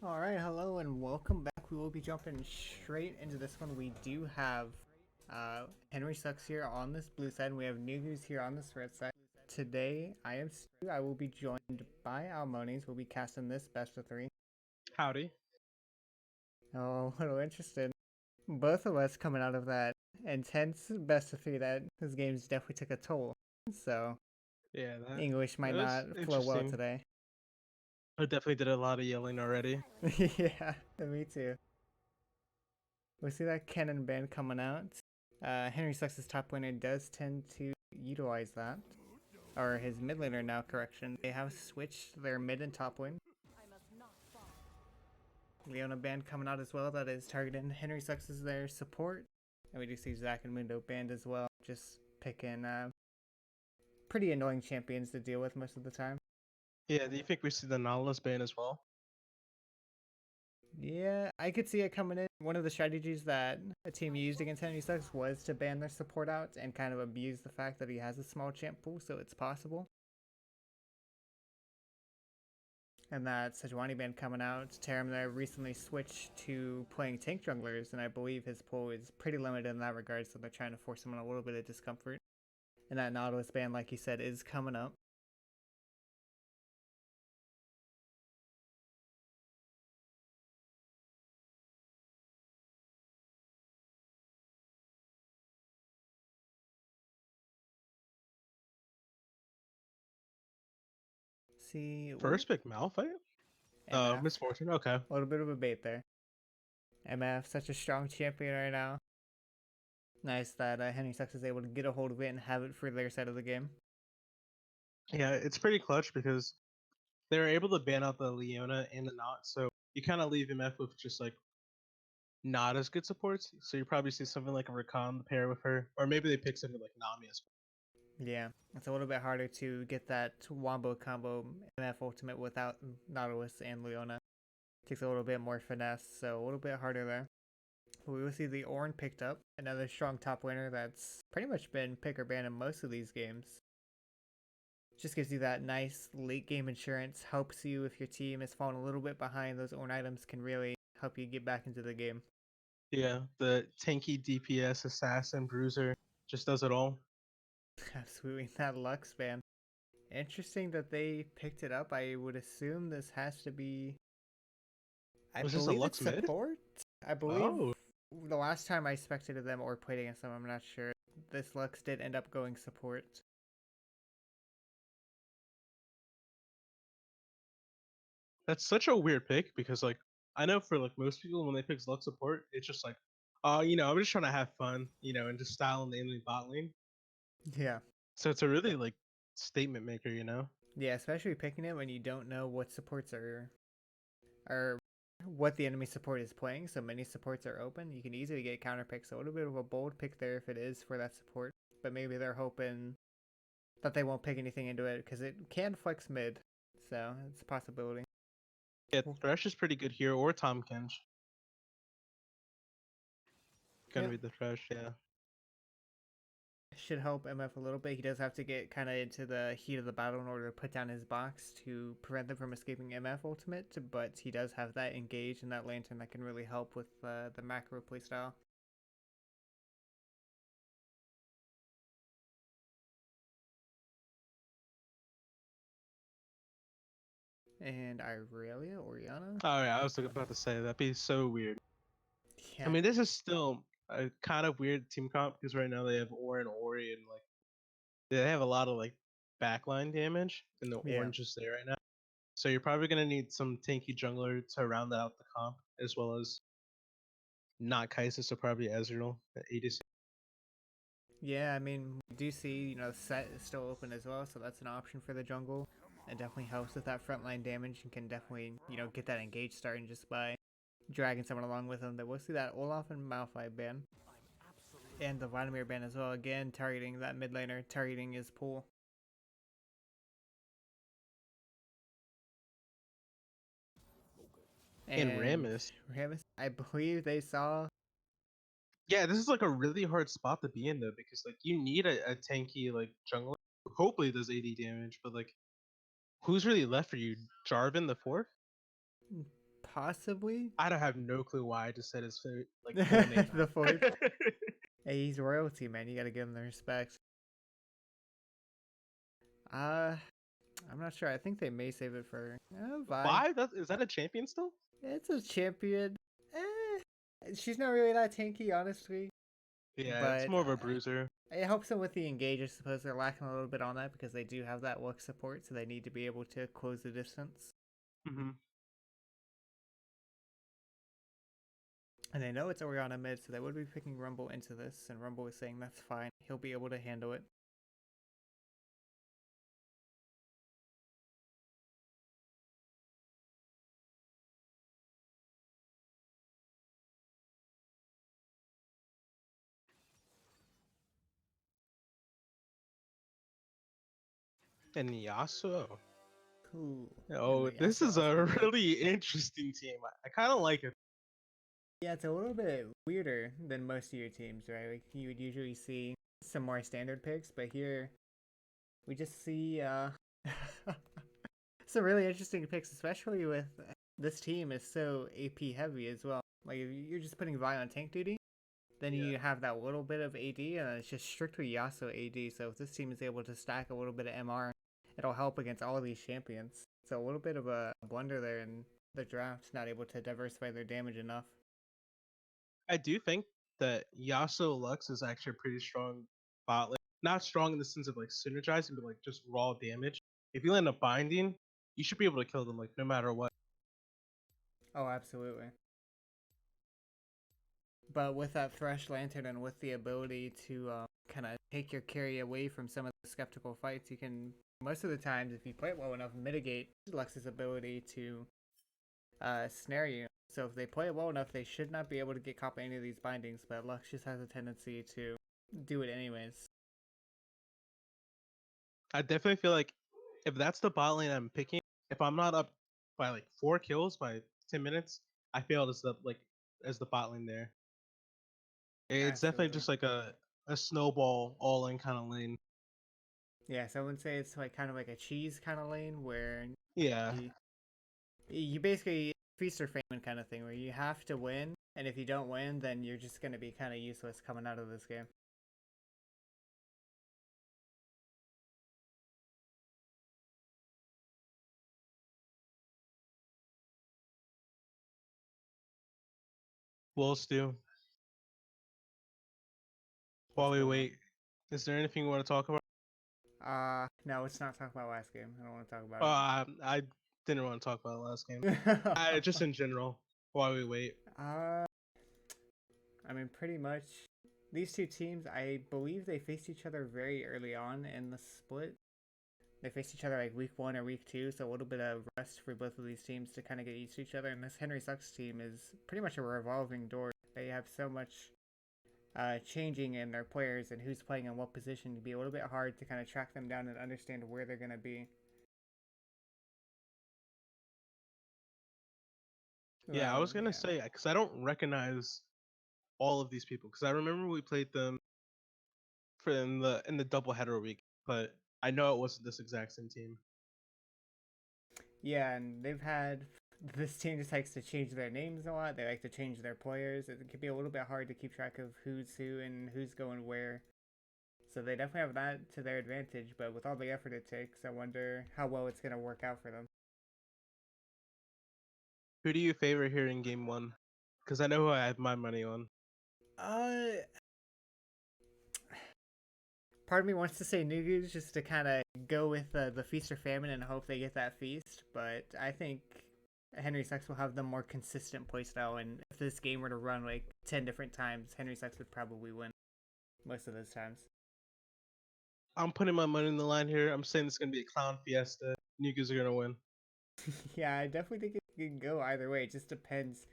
Alright, hello and welcome back. We will be jumping straight into this one. We do have Henry Sucks here on this blue side, and we have Nugus here on this red side. Today, I am Stu. I will be joined by Almonies. We'll be casting this best of three. Howdy. Oh, a little interesting. Both of us coming out of that intense best of three that this game's definitely took a toll. So, Yeah, English might that was not flow well interesting. today. I definitely did a lot of yelling already. Yeah, me too. We see that cannon band coming out. Henry Sucks' top laner does tend to utilize that. Or his mid laner now, correction. They have switched their mid and top lane. Leona band coming out as well that is targeting Henry Sucks as their support. And we do see Zac and Mundo band as well, just picking pretty annoying champions to deal with most of the time. Yeah, do you think we see the Nautilus ban as well? Yeah, I could see it coming in. One of the strategies that a team used against Henry Sucks was to ban their support out and kind of abuse the fact that he has a small champ pool, so it's possible. And that Sejuani band coming out, Taram there recently switched to playing tank junglers, and I believe his pool is pretty limited in that regard, so they're trying to force him on a little bit of discomfort. And that Nautilus band, like you said, is coming up. See, First pick Malphite? MF. Misfortune, okay. A little bit of a bait there. MF, such a strong champion right now. Nice that Henry Sucks is able to get a hold of it and have it for their side of the game. Yeah, it's pretty clutch because they were able to ban out the Leona and the Not, so you kind of leave MF with just like not as good supports. So you probably see something like a Rakan pair with her, or maybe they pick something like Nami as Yeah, it's a little bit harder to get that wombo combo MF ultimate without Nautilus and Leona. Takes a little bit more finesse, so a little bit harder there. We will see the Ornn picked up, another strong top laner that's pretty much been pick or ban in most of these games. Just gives you that nice late game insurance, helps you if your team is falling a little bit behind. Those Ornn items can really help you get back into the game. Yeah, the tanky DPS assassin bruiser just does it all. Absolutely, that Lux ban. Interesting that they picked it up. I would assume this has to be. I Was this a believe it's Lux mid? support. I believe Oh, the last time I spectated them or played against them, I'm not sure. This Lux did end up going support. that's such a weird pick because like I know for like most people when they pick Lux support, it's just like, I'm just trying to have fun, and just style in the enemy bot lane. Yeah. So it's a really like statement maker. Yeah, especially picking it when you don't know what supports are what the enemy support is playing. So many supports are open. You can easily get counter picks. So a little bit of a bold pick there if it is for that support. But maybe they're hoping that they won't pick anything into it because it can flex mid. So it's a possibility. Yeah, Thresh is pretty good here, or Tom Kench. Gonna Yep. be the Thresh, yeah. Should help MF a little bit. He does have to get kind of into the heat of the battle in order to put down his box to prevent them from escaping MF ultimate, but he does have that engage and that lantern that can really help with the macro playstyle. And Irelia, Oriana? Oh yeah, I was about to say that'd be so weird. I Yeah, mean, this is still a kind of weird team comp because right now they have Or and Ori and like they have a lot of like backline damage, and the yeah. orange is there right now. So you're probably gonna need some tanky jungler to round out the comp, as well as not Kai'Sa, so probably Ezreal at ADC. Yeah, I mean, we do see, the set is still open as well, so that's an option for the jungle. It definitely helps with that frontline damage and can definitely, get that engage starting just by dragging someone along with them. That we'll see that Olaf and Malphite ban. And the Vladimir ban as well, again, targeting that mid laner, targeting his pool. And And Rammus. Rammus, I believe they saw. Yeah, this is like a really hard spot to be in though, because like you need a tanky like jungler who hopefully does 80 damage, but like who's really left for you? Jarvan the fourth? Possibly. I don't have no clue why I just said his like full name. The fourth. Hey, he's royalty, man. You gotta give him the respect. Uh, I'm not sure. I think they may save it for Vi. Vi? Is that a champion still? It's a champion. She's not really that tanky, honestly. Yeah, it's But more of a bruiser. it helps them with the engage. I suppose they're lacking a little bit on that because they do have that look support, so they need to be able to close the distance. Mm-hmm. And they know it's Oriana mid, so they would be picking Rumble into this, and Rumble is saying that's fine. He'll be able to handle it. And Yasuo. Cool. And Oh, the this Yasuo is a Oscar pick. really interesting team. I kind of like it. Yeah, it's a little bit weirder than most of your teams, right? Like you would usually see some more standard picks, but here we just see some really interesting picks, especially with this team is so AP heavy as well. Like if you're just putting Vi on tank duty, then Yeah. you have that little bit of AD, and it's just strictly Yasuo AD. So if this team is able to stack a little bit of MR, it'll help against all of these champions. So a little bit of a blunder there in the draft, not able to diversify their damage enough. I do think that Yasuo Lux is actually a pretty strong bot lane. Not strong in the sense of like synergizing, but like just raw damage. If you land up binding, you should be able to kill them like no matter what. Oh, absolutely. But with that Thresh Lantern and with the ability to kind of take your carry away from some of the skeptical fights, you can, most of the times, if you play it well enough, mitigate Lux's ability to snare you. So if they play it well enough, they should not be able to get caught by any of these bindings, but Lux just has a tendency to do it anyways. I definitely feel like if that's the bot lane I'm picking, if I'm not up by like 4 kills by 10 minutes, I failed as the bot lane there. It's definitely Absolutely. just like a snowball all in kind of lane. Yeah, so I would say it's like kind of like a cheese kind of lane where Yeah. you basically feast or famine kind of thing where you have to win, and if you don't win, then you're just going to be kind of useless coming out of this game. We'll do. While What's we going on? wait, is there anything you want to talk about? No, let's not talk about last game. I don't want to talk about I didn't want to talk about the last game. it. Just in general, while we wait. uh, I mean, pretty much these two teams. I believe they faced each other very early on in the split. They faced each other like week 1 or week 2, so a little bit of rest for both of these teams to kind of get used to each other. And this Henry Sucks team is pretty much a revolving door. They have so much changing in their players and who's playing in what position to be a little bit hard to kind of track them down and understand where they're going to be. Yeah, I was gonna Yeah. say because I don't recognize all of these people because I remember we played them for in the double header week, but I know it wasn't this exact same team. Yeah, and they've had this team just likes to change their names a lot. They like to change their players. It can be a little bit hard to keep track of who's who and who's going where. So they definitely have that to their advantage, but with all the effort it takes, I wonder how well it's going to work out for them. Who do you favor here in game one? Because I know who I have my money on. Uh, Part of me wants to say Nugus just to kind of go with the feast or famine and hope they get that feast, but I think Henry Sucks will have the more consistent playstyle, and if this game were to run like 10 different times, Henry Sucks would probably win most of those times. I'm putting my money in the line here. I'm saying it's gonna be a clown fiesta. Nugas are gonna win. Yeah, I definitely think it can go either way. It just depends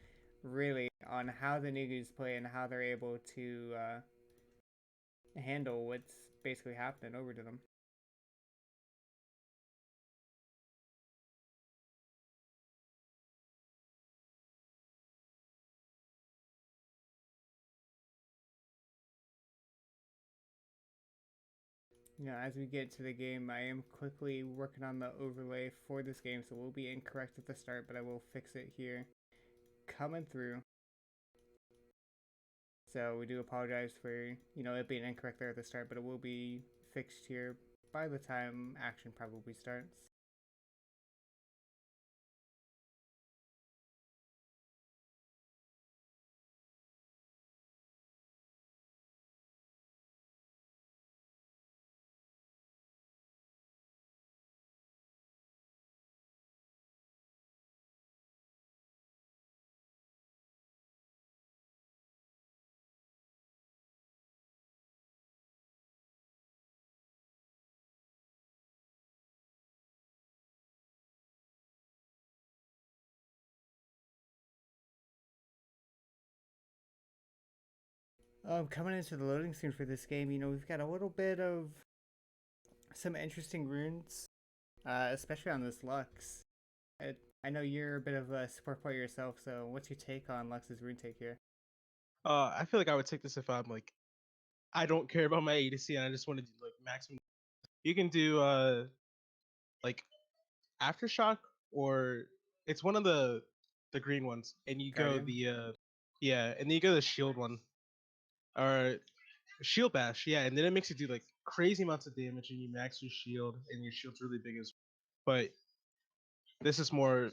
really on how the Nugus play and how they're able to handle what's basically happening over to them. As we get to the game, I am quickly working on the overlay for this game, so we'll be incorrect at the start, but I will fix it here. Coming through. So we do apologize for, it being incorrect there at the start, but it will be fixed here by the time action probably starts. Coming into the loading screen for this game, we've got a little bit of some interesting runes, especially on this Lux. I know you're a bit of a support player yourself, so what's your take on Lux's rune take here? I feel like I would take this if I'm like I don't care about my ADC and I just want to do like maximum. You can do like aftershock or it's one of the green ones, and you go Guardian? the yeah, and then you go the shield one or shield bash, yeah, and then it makes you do like crazy amounts of damage and you max your shield and your shield's really big as well. But this is more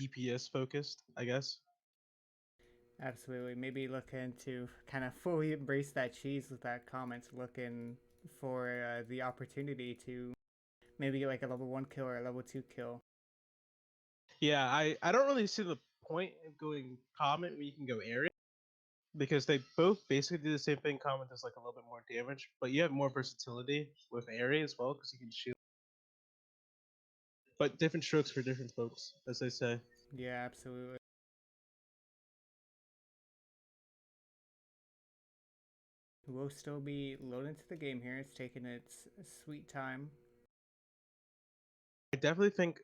DPS focused, I guess. Absolutely. Maybe looking to kind of fully embrace that cheese with that comment, looking for the opportunity to maybe get like a level 1 kill or a level 2 kill. Yeah, I don't really see the point of going comment when you can go area because they both basically do the same thing. Comment does like a little bit more damage, but you have more versatility with area as well because you can shoot. But different strokes for different folks, as they say. Yeah, absolutely. We'll still be loading to the game here. It's taking its sweet time. I definitely think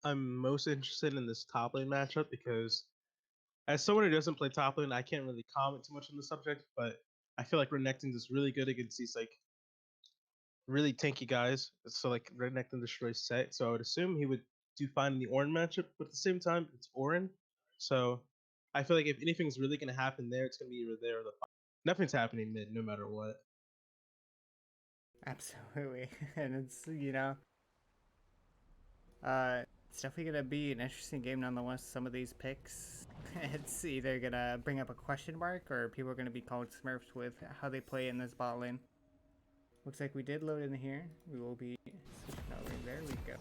I'm most interested in this top lane matchup because as someone who doesn't play top lane, I can't really comment too much on the subject, but I feel like Renekton is really good against these like really tanky guys. So like Renekton destroys Set, so I would assume he would do fine in the Orin matchup, but at the same time, it's Orin. So I feel like if anything's really gonna happen there, it's gonna be either there or the final. Nothing's happening mid, no matter what. Absolutely. And it's definitely going to be an interesting game nonetheless. Some of these picks, it's either going to bring up a question mark or people are going to be called smurfs with how they play in this bot lane. Looks like we did load in here. We will be switching over. There we go.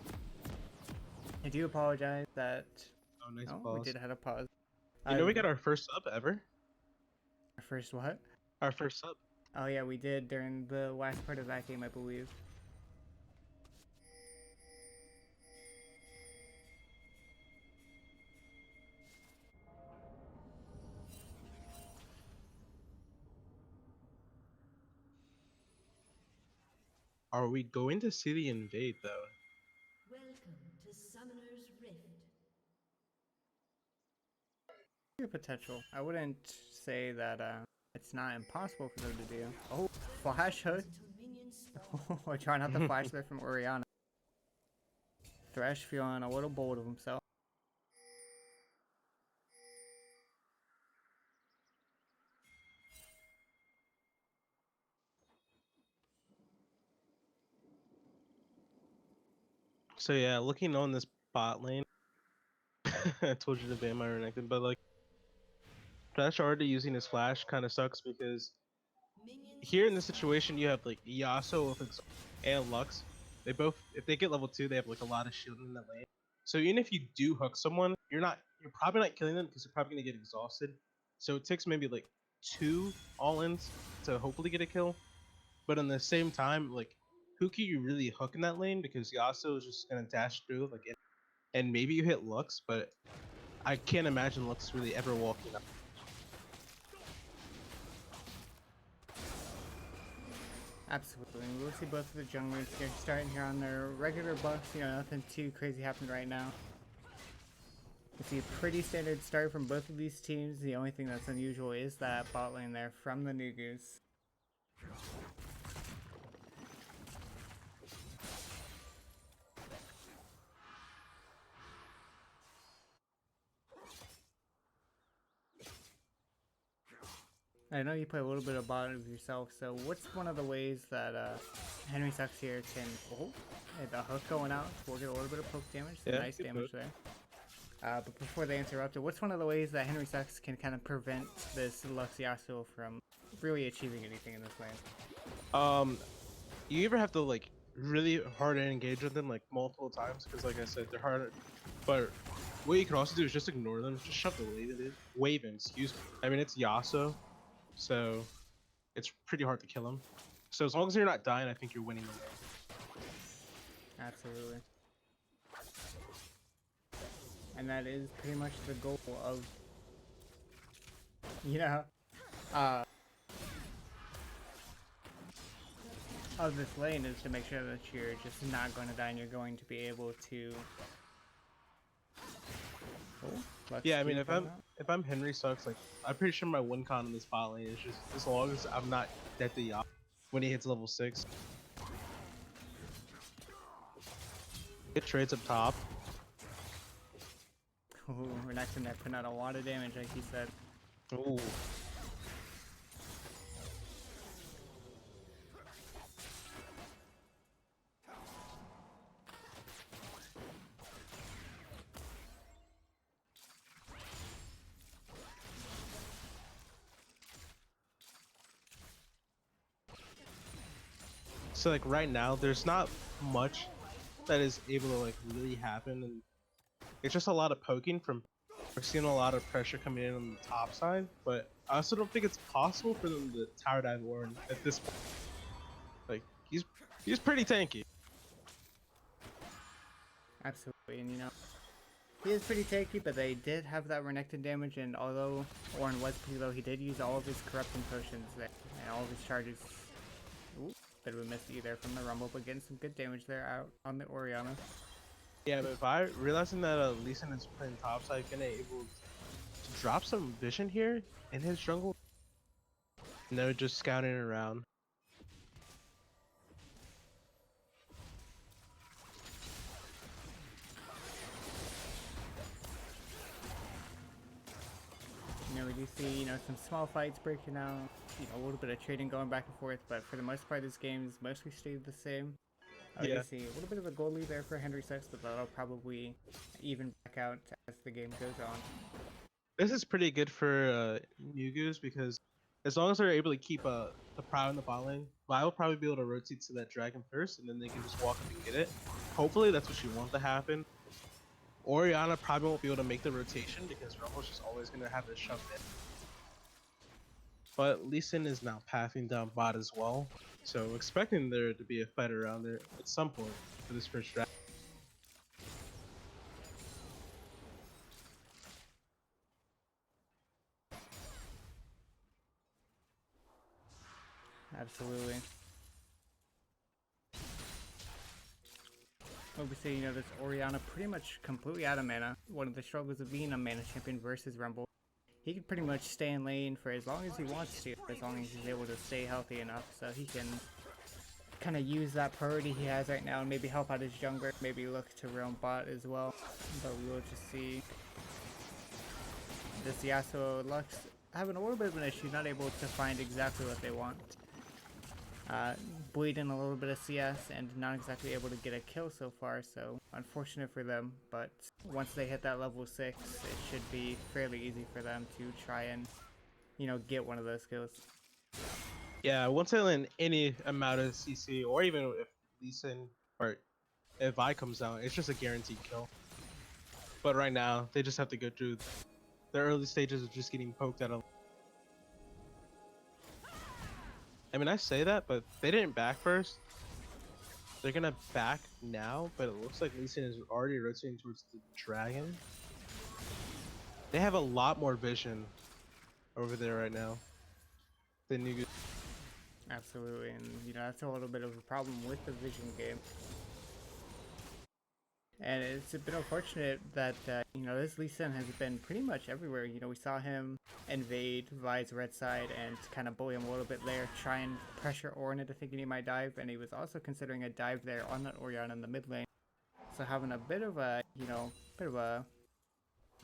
I do apologize that... Oh, nice Oh, we pause. did have a pause. You know we got our first sub ever. Our first what? Our first sub. Oh yeah, we did during the last part of that game, I believe. Are we going to see the invade though? Welcome to Summoner's Rift. Good potential. I wouldn't say that it's not impossible for them to do. Oh, flash hook. Oh, try not to flash there from Oriana. Thresh feeling a little bold of himself. So yeah, looking on this bot lane, I told you to ban my Renekton, but like Flash already using his flash kind of sucks because here in this situation you have like Yasuo with and Lux. They both, if they get level 2, they have like a lot of shield in that lane. So even if you do hook someone, you're probably not killing them because they're probably gonna get exhausted. So it takes maybe like 2 all-ins to hopefully get a kill. But in the same time, like who can you really hook in that lane because Yasuo is just gonna dash through like and maybe you hit Lux, but I can't imagine Lux really ever walking up. Absolutely. We'll see both of the junglers here starting here on their regular buffs. Nothing too crazy happening right now. We see a pretty standard start from both of these teams. The only thing that's unusual is that bot lane there from the Nugus. I know you play a little bit of bot of yourself, so what's one of the ways that Henry Sucks here can... Oh, the hook going out. We'll get a little bit of poke damage. Some Yeah, nice good damage poke. there. But before they interrupted, what's one of the ways that Henry Sucks can kind of prevent this Lux Yasuo from really achieving anything in this lane? You ever have to like really hard engage with them like multiple times because, like I said, they're hard. But what you can also do is just ignore them. Just shove the wave in. Excuse me. I mean, it's Yasuo, so it's pretty hard to kill him. So as long as you're not dying, I think you're winning the lane. Absolutely. And that is pretty much the goal of, of this lane, is to make sure that you're just not going to die and you're going to be able to... Oh, Yeah, I mean, if I'm Henry Sucks, like I'm pretty sure my win con in this bot lane is just as long as I'm not dead to Yasuo when he hits level 6. It trades up top. Ooh, we're next in there putting out a lot of damage, like he said. Ooh. So like right now, there's not much that is able to like really happen, and it's just a lot of poking from. We're seeing a lot of pressure coming in on the top side, but I also don't think it's possible for them to tower dive Warren at this point. Like he's pretty tanky. Absolutely, and he is pretty tanky, but they did have that Renekton damage, and although Ornn was pretty low, he did use all of his corrupting potions there, and all of his charges. Ooh, bit of a miss either from the Rumble, but getting some good damage there out on the Orianna. Yeah, but if I realizing that Lee Sin is playing topside, gonna able to drop some vision here in his jungle. No, just scouting around. We do see, some small fights breaking out, a little bit of trading going back and forth, but for the most part, this game's mostly stayed the same. Yeah. You see a little bit of a goal lead there for Henry Six, but that'll probably even back out as the game goes on. This is pretty good for Nugus because as long as they're able to keep the Prow in the bot lane, Vi will probably be able to rotate to that dragon first, and then they can just walk up and get it. Hopefully that's what you want to happen. Orianna probably won't be able to make the rotation because Rumble's just always going to have it shoved in. But Lee Sin is now pathing down bot as well, so expecting there to be a fight around there at some point for this first draft. Absolutely. Obviously, this Orianna pretty much completely out of mana. One of the struggles of being a mana champion versus Rumble. He can pretty much stay in lane for as long as he wants to, as long as he's able to stay healthy enough, so he can kind of use that priority he has right now and maybe help out his jungler, maybe look to roam bot as well. But we will just see this Yasuo Lux having a little bit of an issue, not able to find exactly what they want. Bleeding a little bit of CS and not exactly able to get a kill so far, so unfortunate for them, but once they hit that level 6, it should be fairly easy for them to try and, get one of those kills. Yeah, once they land any amount of CC, or even if Lee Sin or if Vi comes out, it's just a guaranteed kill. But right now, they just have to go through the early stages of just getting poked at a... I mean, I say that, but they didn't back first. They're gonna back now, but it looks like Lee Sin is already rotating towards the dragon. They have a lot more vision over there right now than Nugus. Absolutely, and that's a little bit of a problem with the vision game. And it's a bit unfortunate that, this Lee Sin has been pretty much everywhere. We saw him invade Vi's red side and kind of bully him a little bit there, try and pressure Ornn into thinking he might dive, and he was also considering a dive there on that Orianna in the mid lane. So having a bit of a,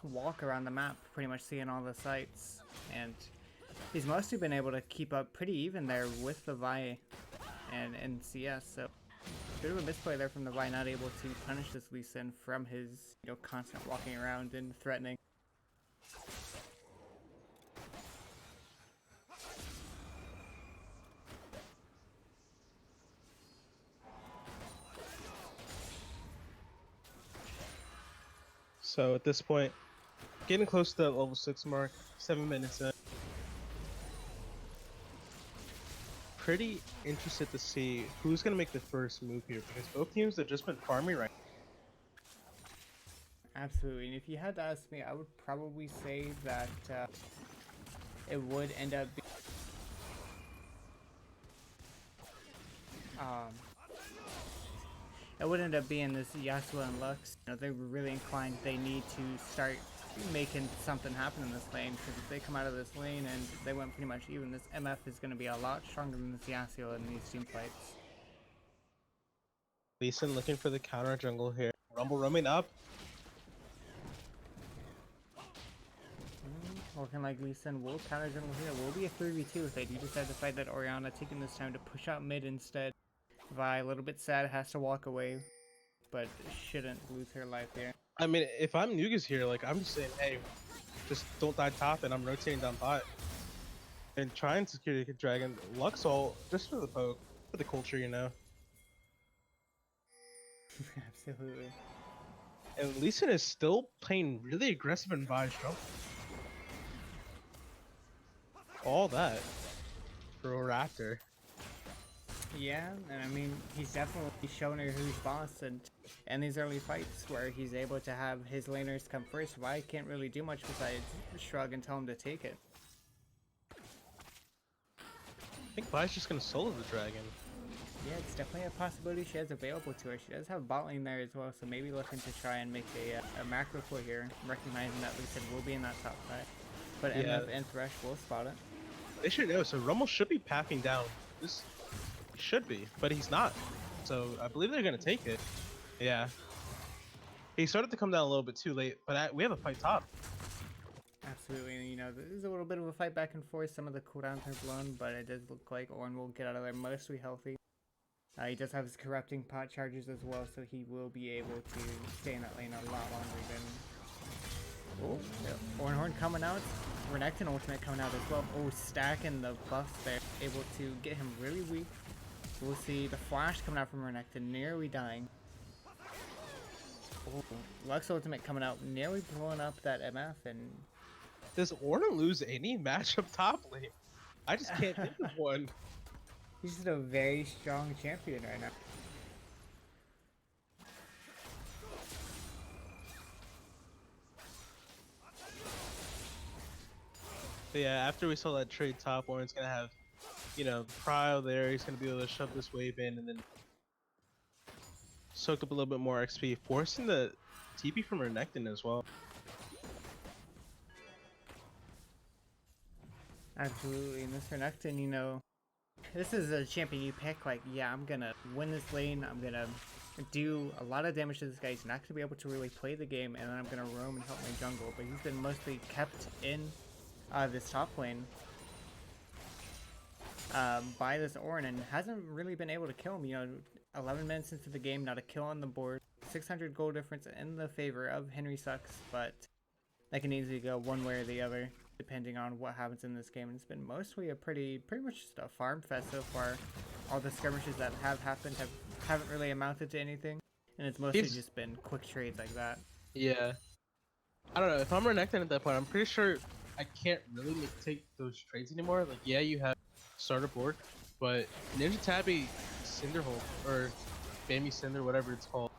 walk around the map, pretty much seeing all the sites, and he's mostly been able to keep up pretty even there with the Vi and CS. So bit of a misplay there from the Vi, not able to punish this Lee Sin from his constant walking around and threatening. So at this point, getting close to that level 6 mark, 7 minutes in. Pretty interested to see who's going to make the first move here, because both teams have just been farming right now. Absolutely, and if you had to ask me, I would probably say that it would end up being this Yasuo and Lux. They were really inclined. They need to start making something happen in this lane, because if they come out of this lane and they went pretty much even, this MF is going to be a lot stronger than this Yasuo in these team fights. Lee Sin looking for the counter jungle here. Rumble roaming up. Looking like Lee Sin will counter jungle here. Will be a 3v2 if they do decide to fight that Orianna, taking this time to push out mid instead. Vi, a little bit sad, has to walk away, but shouldn't lose her life here. I mean, if I'm Nugus here, like, I'm just saying, hey, just don't die top, and I'm rotating down bot. And trying to secure the dragon. Lux ult, just for the poke, for the culture, you know. Absolutely. And Lee Sin is still playing really aggressive in Vi's jump. All that for a Raptor. Yeah, and I mean, he's definitely shown her who's boss, and in these early fights where he's able to have his laners come first, Vi can't really do much besides shrug and tell him to take it. I think Vi's just gonna solo the dragon. Yeah, it's definitely a possibility she has available to her. She does have bot lane there as well, so maybe looking to try and make a macro play here, recognizing that Lee Sin will be in that top side. But Yeah. MF and Thresh will spot it. They should know, so Rumble should be packing down. This should be, but he's not. So I believe they're gonna take it. Yeah. He started to come down a little bit too late, but we have a fight top. Absolutely, and there's a little bit of a fight back and forth. Some of the cooldowns are blown, but it does look like Ornn will get out of there mostly healthy. He does have his corrupting pot charges as well, so he will be able to stay in that lane a lot longer than... Oh, yeah. Ornn coming out. Renekton ultimate coming out as well. Oh, stacking the buffs there. Able to get him really weak. We'll see the flash coming out from Renekton, nearly dying. Oh, Lux ultimate coming out, nearly blowing up that MF, and... Does Ornn lose any match up top lane? I just can't think of one. He's just a very strong champion right now. But yeah, after we saw that trade top, Ornn's gonna have, Prio there. He's gonna be able to shove this wave in and then soak up a little bit more XP, forcing the TP from Renekton as well. Absolutely, and this Renekton, this is a champion you pick, like, yeah, I'm gonna win this lane, I'm gonna do a lot of damage to this guy, he's not gonna be able to really play the game, and then I'm gonna roam and help my jungle, but he's been mostly kept in this top lane by this Ornn, and hasn't really been able to kill him. 11 minutes into the game, not a kill on the board, 600 gold difference in the favor of Henry Sucks, but that can easily go one way or the other depending on what happens in this game. And it's been mostly a pretty much just a farm fest so far. All the skirmishes that have happened haven't really amounted to anything, and it's mostly just been quick trades like that. Yeah, I don't know, if I'm Renekton at that point, I'm pretty sure I can't really take those trades anymore. Like, yeah, you have starter board, but Ninja Tabby Cinderhole, or Bammy Cinder, whatever it's called,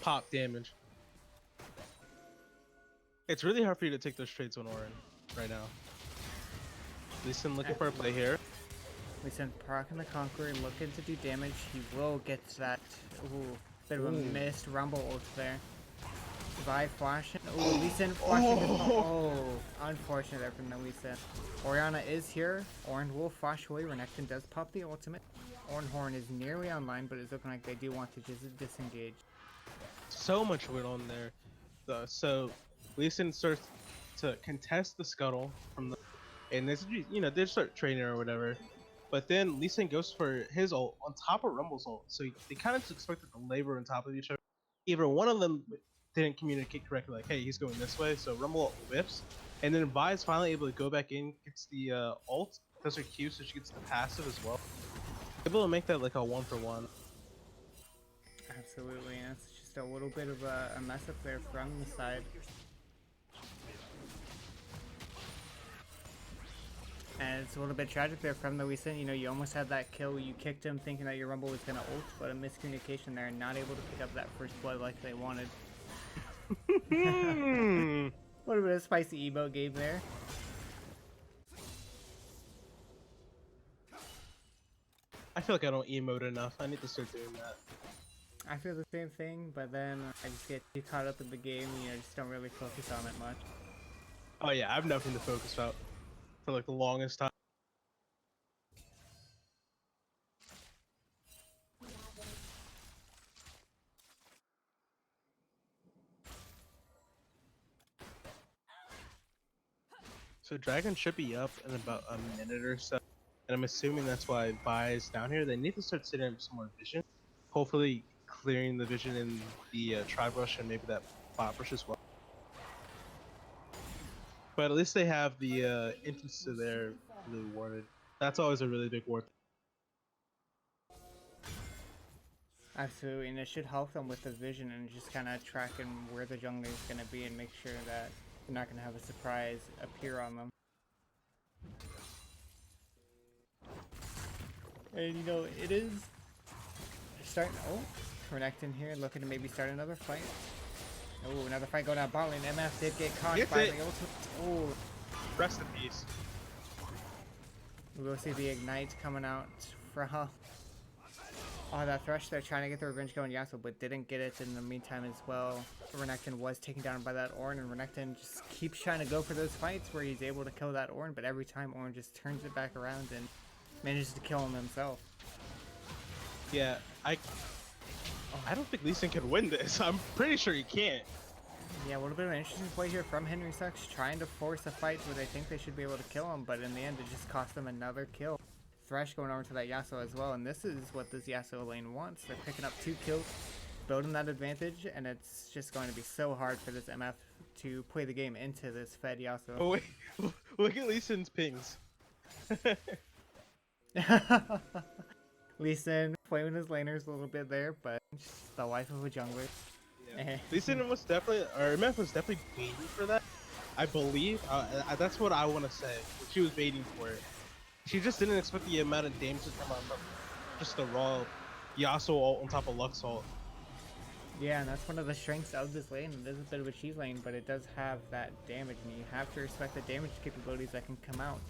pop damage. It's really hard for you to take those trades on Ornn right now. Lee Sin looking for a play here. Lee Sin proccing the Conqueror, looking to do damage. He will get that bit of a missed Rumble ult there. Vi flashing. Oh, Lee Sin flashing. Oh, unfortunate there from the Lee Sin. Orianna is here. Ornn will flash away. Renekton does pop the ultimate. Horn is nearly online, but it's looking like they do want to just disengage. So much wood on there. So Lee Sin starts to contest the scuttle from the and they start training or whatever. But then Lee Sin goes for his ult on top of Rumble's ult, so they kind of just expected to labor on top of each other. Either one of them didn't communicate correctly, like, hey, he's going this way, so Rumble whiffs, and then Vi is finally able to go back in, gets the ult, does her Q, so she gets the passive as well. Able to make that like a 1-for-1. Absolutely, and it's just a little bit of a mess up there from the side. And it's a little bit tragic there from the Lee Sin. You know, you almost had that kill. You kicked him thinking that your Rumble was going to ult, but a miscommunication there and not able to pick up that first blood like they wanted. A little bit of spicy emote game there. I feel like I don't emote enough. I need to start doing that. I feel the same thing, but then I just get too caught up in the game, you know, just don't really focus on it much. Oh yeah, I have nothing to focus about for like the longest time. So Dragon should be up in about a minute or so, and I'm assuming that's why Vi is down here. They need to start setting up some more vision, hopefully clearing the vision in the Tribe Rush and maybe that Bot Rush as well. But at least they have the entrance to their blue warded. That's always a really big ward. Absolutely, and it should help them with the vision and just kind of tracking where the jungler is going to be and make sure that they're not going to have a surprise appear on them. And you know, it is starting. Oh, Renekton here looking to maybe start another fight. Oh, another fight going down bot lane. MF did get caught by the ultimate. Oh, Rest in peace. we'll see the ignite coming out from. Oh, that Thresh there trying to get the revenge going Yasuo, but didn't get it in the meantime as well. Renekton was taken down by that Ornn, and Renekton just keeps trying to go for those fights where he's able to kill that Ornn, but every time Ornn just turns it back around and manages to kill him himself. Yeah, I don't think Lee Sin can win this. I'm pretty sure he can't. Yeah, a little bit of an interesting play here from Henry Sucks, trying to force a fight where they think they should be able to kill him, but in the end it just cost them another kill. Thresh going over to that Yasuo as well, and this is what this Yasuo lane wants. They're picking up 2 kills, building that advantage, and it's just going to be so hard for this MF to play the game into this fed Yasuo. Oh wait, look at Lee Sin's pings. Lee Sin playing his laners a little bit there, but just the life of a jungler. Yeah. Lee Sin was definitely, or MF was definitely waiting for that. I believe, that's what I want to say. She was waiting for it. She just didn't expect the amount of damage to come out from just the raw Yasuo ult on top of Lux ult. Yeah, and that's one of the strengths of this lane. It is a bit of a cheese lane, but it does have that damage, and you have to respect the damage capabilities that can come out.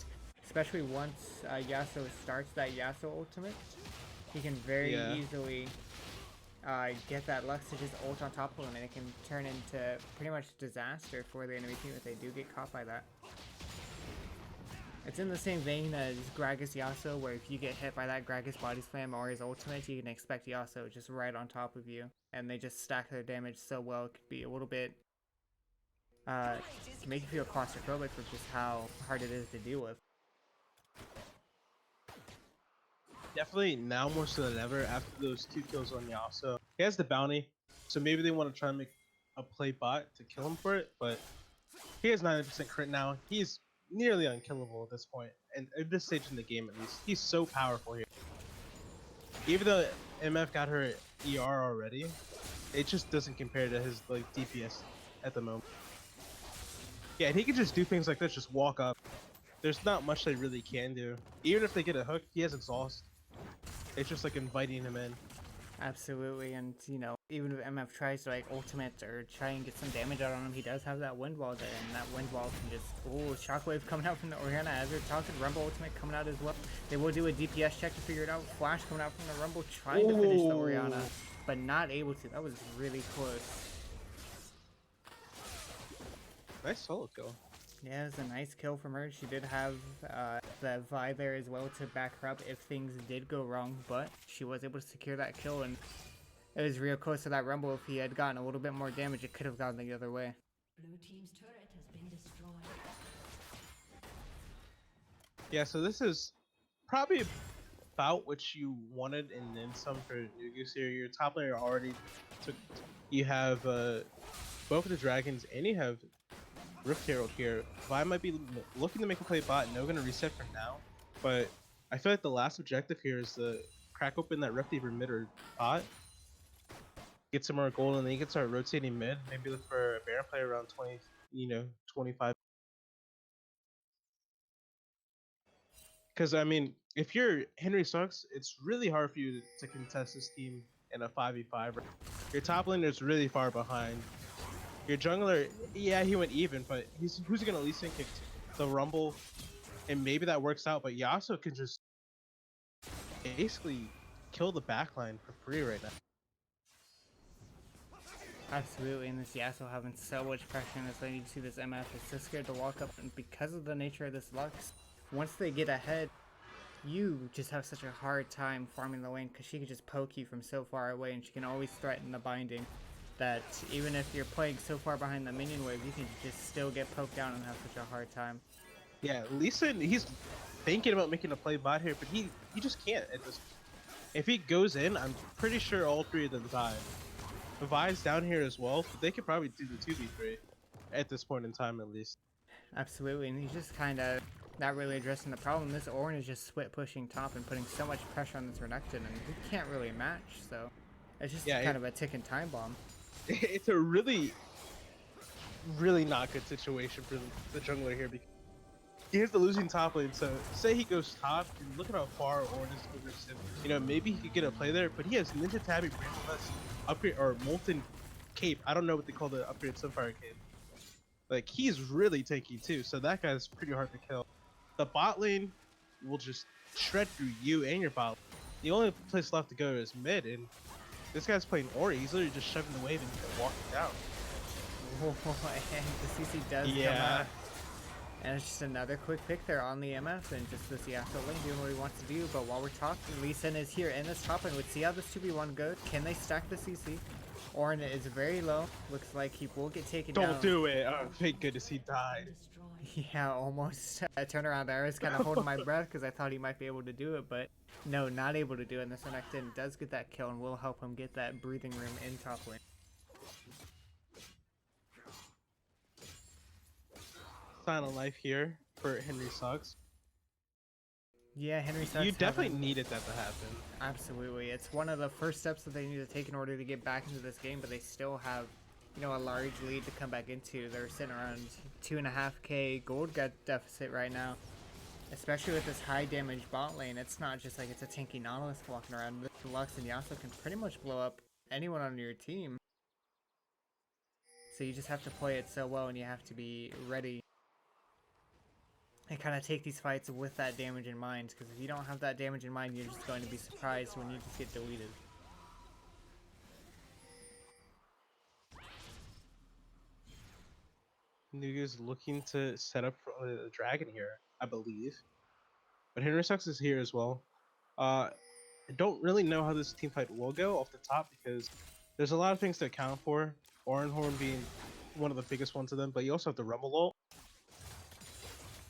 Especially once Yasuo starts that Yasuo ultimate, he can very easily get that Lux to just ult on top of him, and it can turn into pretty much disaster for the enemy team if they do get caught by that. It's in the same vein as Gragas Yasuo, where if you get hit by that Gragas body slam or his ultimate, you can expect Yasuo just right on top of you, and they just stack their damage so well. It could be a little bit to make you feel claustrophobic for just how hard it is to deal with. Definitely now more so than ever after those 2 kills on Yasuo. He has the bounty, so maybe they want to try and make a play bot to kill him for it, but he has 90% crit now. He's nearly unkillable at this point, and at this stage in the game at least. He's so powerful here. Even though MF got her ER already, it just doesn't compare to his like DPS at the moment. Yeah, and he can just do things like this, just walk up. There's not much they really can do. Even if they get a hook, he has exhaust. It's just like inviting him in. Absolutely, and you know, even if MF tries to like ultimate or try and get some damage out on him, he does have that wind wall there, and that wind wall can just, oh, shockwave coming out from the Orianna as they're talking, Rumble ultimate coming out as well. They will do a DPS check to figure it out. Flash coming out from the Rumble, trying to finish the Orianna, but not able to. That was really close. Nice solo kill. Yeah, it was a nice kill from her. She did have the Vi there as well to back her up if things did go wrong, but she was able to secure that kill, and it was real close to that Rumble. If he had gotten a little bit more damage, it could have gone the other way. Blue team's turret has been destroyed. Yeah, so this is probably about what you wanted and then some for Nugus here. Your top laner already took. You have both of the dragons and you have Rift Herald here. Vi might be looking to make a play bot. No, gonna reset for now, but I feel like the last objective here is to crack open that Rift Reaver mid or bot, get some more gold, and then you can start rotating mid. Maybe look for a Baron play around 20, 25. Because I mean, if you're Henry Sucks, it's really hard for you to contest this team in a 5v5. Your top laner is really far behind. Your jungler, yeah, he went even, but who's he gonna least sync the Rumble, and maybe that works out. But Yasuo can just basically kill the backline for free right now. Absolutely, and this Yasuo having so much pressure in this lane. You see this MF is so scared to walk up, and because of the nature of this Lux, once they get ahead, you just have such a hard time farming the lane because she can just poke you from so far away, and she can always threaten the binding. That even if you're playing so far behind the minion wave, you can just still get poked down and have such a hard time. Yeah, Lee Sin, he's thinking about making a play bot here, but he just can't at this. If he goes in, I'm pretty sure all three of them die. Vi's down here as well, but they could probably do the 2v3 at this point in time at least. Absolutely, and he's just kind of not really addressing the problem. This Ornn is just split pushing top and putting so much pressure on this Renekton, and he can't really match, so it's just kind of a ticking time bomb. It's a really, really not good situation for the jungler here because he has the losing top lane. So say he goes top, and look at how far Ornn is over him. Maybe he could get a play there, but he has Ninja Tabby, Brainless, upgrade, or Molten Cape. I don't know what they call the upgrade Sunfire Cape. Like, he's really tanky too, so that guy's pretty hard to kill. The bot lane will just shred through you and your bot. The only place left to go is mid, and this guy's playing Ori. He's literally just shoving the wave and walking down. Oh, and the CC does come out. And it's just another quick pick there on the MF, and just this Yasuo lane doing what he wants to do. But while we're talking, Lee Sin is here in this top lane. Let's see how this 2v1 goes. Can they stack the CC? Ornn is very low. Looks like he will get taken down. Don't do it. Oh, thank goodness he died. Yeah, almost. Turnaround there. I was kind of holding my breath because I thought he might be able to do it, but no, not able to do it. And this Renekton does get that kill and will help him get that breathing room in top lane. Sign of life here for Henry Sucks. Yeah, Henry Sucks. You definitely needed that to happen. Absolutely. It's one of the first steps that they need to take in order to get back into this game, but they still have, a large lead to come back into. They're sitting around 2.5k gold deficit right now. Especially with this high damage bot lane, it's not just like it's a tanky Nautilus walking around. This Lux and Yasuo can pretty much blow up anyone on your team. So you just have to play it so well, and you have to be ready and kind of take these fights with that damage in mind, because if you don't have that damage in mind, you're just going to be surprised when you just get deleted. Nugus looking to set up for the dragon here, I believe. But Henry Sucks is here as well. I don't really know how this team fight will go off the top because there's a lot of things to account for. Oranhorn being one of the biggest ones of them, but you also have the Rumble ult.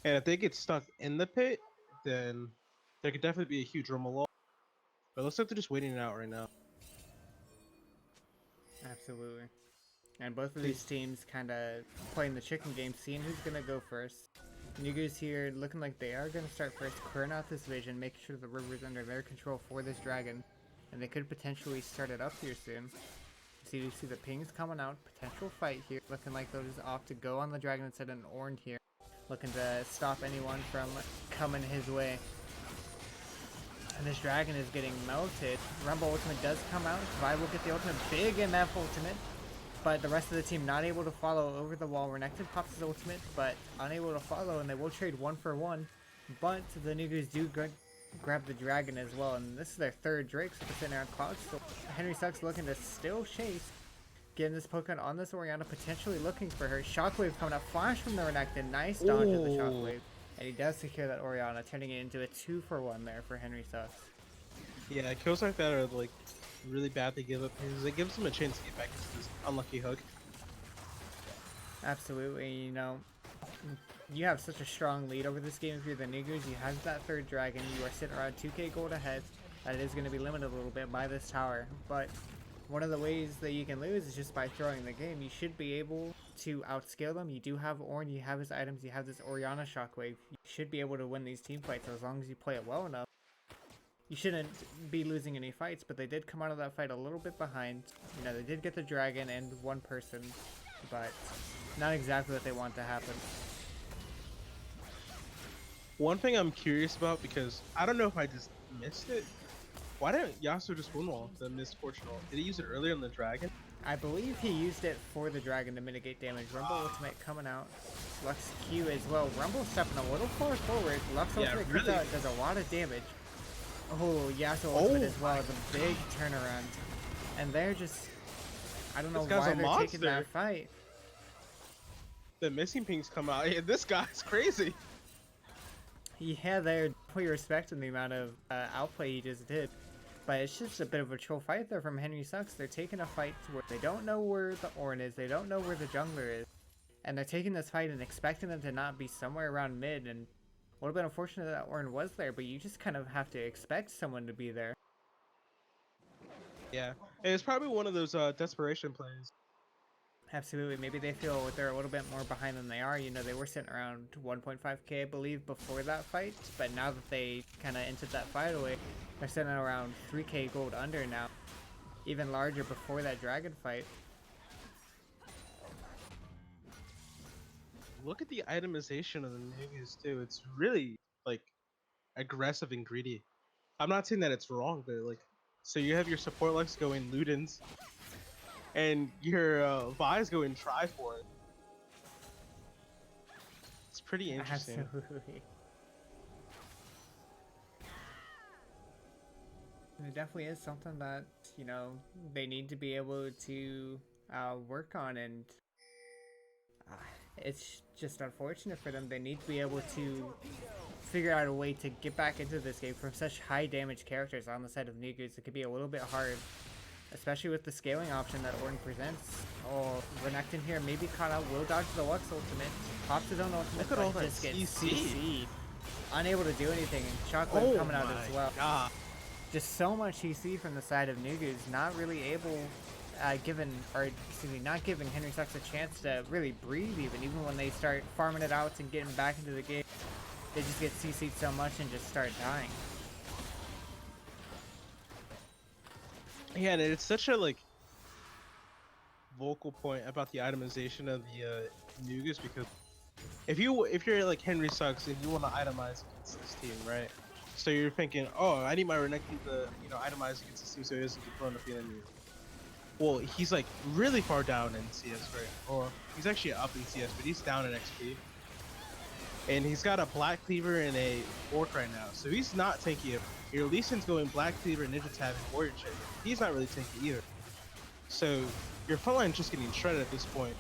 And if they get stuck in the pit, then there could definitely be a huge Rumble ult. But it looks like they're just waiting it out right now. Absolutely. And both of these teams kind of playing the chicken game, seeing who's going to go first. Nugus here looking like they are going to start first, clearing out this vision, making sure the river's under their control for this dragon. And they could potentially start it up here soon. You see the pings coming out, potential fight here. Looking like they'll just opt to go on the dragon instead of an Ornn here. Looking to stop anyone from coming his way. And this dragon is getting melted. Rumble ultimate does come out. Vi will get the ultimate, big MF ultimate. But the rest of the team not able to follow over the wall. Renekton pops his ultimate, but unable to follow, and they will trade 1-for-1. But the Nugus do grab the dragon as well, and this is their third Drake, so they're sitting there on cloud. So Henry Sucks looking to still chase. Getting this Pokemon on this Orianna, potentially looking for her. Shockwave coming up, flash from the Renekton. Nice dodge of the Shockwave. And he does secure that Orianna, turning it into a 2-for-1 there for Henry Sucks. Yeah, kills like that are like really bad to give up because it gives them a chance to get back into this unlucky hook. Absolutely, You have such a strong lead over this game if you're the Nugus. You have that third dragon. You are sitting around 2k gold ahead. That is going to be limited a little bit by this tower. But one of the ways that you can lose is just by throwing the game. You should be able to outscale them. You do have Ornn, you have his items, you have this Orianna shockwave. You should be able to win these team fights as long as you play it well enough. You shouldn't be losing any fights, but they did come out of that fight a little bit behind. You know, they did get the dragon and one person, but not exactly what they want to happen. One thing I'm curious about, because I don't know if I just missed it. Why didn't Yasuo just moonwall the misfortune ult? Did he use it earlier on the dragon? I believe he used it for the dragon to mitigate damage. Rumble ultimate coming out. Lux Q as well. Rumble stepping a little far forward. Lux ultimate comes out, does a lot of damage. Oh, Yasuo ultimate as well. The big turnaround. And they're just... I don't know why they're taking that fight. The missing pings come out. Yeah, this guy's crazy. Yeah, they're definitely respecting the amount of outplay he just did. But it's just a bit of a troll fight there from Henry Sucks. They're taking a fight to where they don't know where the Ornn is, they don't know where the jungler is. And they're taking this fight and expecting them to not be somewhere around mid. And would have been unfortunate that Ornn was there, but you just kind of have to expect someone to be there. Yeah, and it's probably one of those desperation plays. Absolutely. Maybe they feel they're a little bit more behind than they are. You know, they were sitting around 1.5k, I believe, before that fight. But now that they kind of entered that fight away, they're sitting at around 3k gold under now. Even larger before that dragon fight. Look at the itemization of the Nugus too. It's really like aggressive and greedy. I'm not saying that it's wrong, but like, so you have your support Lux going Ludens, and your Vi's going Triforce. It's pretty interesting. Absolutely. And it definitely is something that, you know, they need to be able to work on, and it's just unfortunate for them. They need to be able to figure out a way to get back into this game from such high damage characters on the side of Nugus. It could be a little bit hard, especially with the scaling option that Ornn presents. Oh, Renekton here maybe caught out, will dodge the Lux ultimate, pops his own ultimate, Look at all but that just gets CC. CC'd. Unable to do anything, and Shockwave coming out as well. God. Just so much CC from the side of Nugus, not really able, not giving Henry Sucks a chance to really breathe even when they start farming it out and getting back into the game. They just get CC'd so much and just start dying. Yeah, and it's such a like vocal point about the itemization of the Nugus, because if you're like Henry Sucks and you want to itemize against this team, right? So you're thinking, oh, I need my Renekton to itemize against this team so he doesn't get thrown up the enemy. Well, he's like really far down in CS, right? Or he's actually up in CS, but he's down in XP. And he's got a Black Cleaver and a Orc right now, so he's not tanky. Your Lee Sin's going Black Cleaver, Ninja Tab, and Warrior Chick. He's not really tanky either. So your front line's just getting shredded at this point.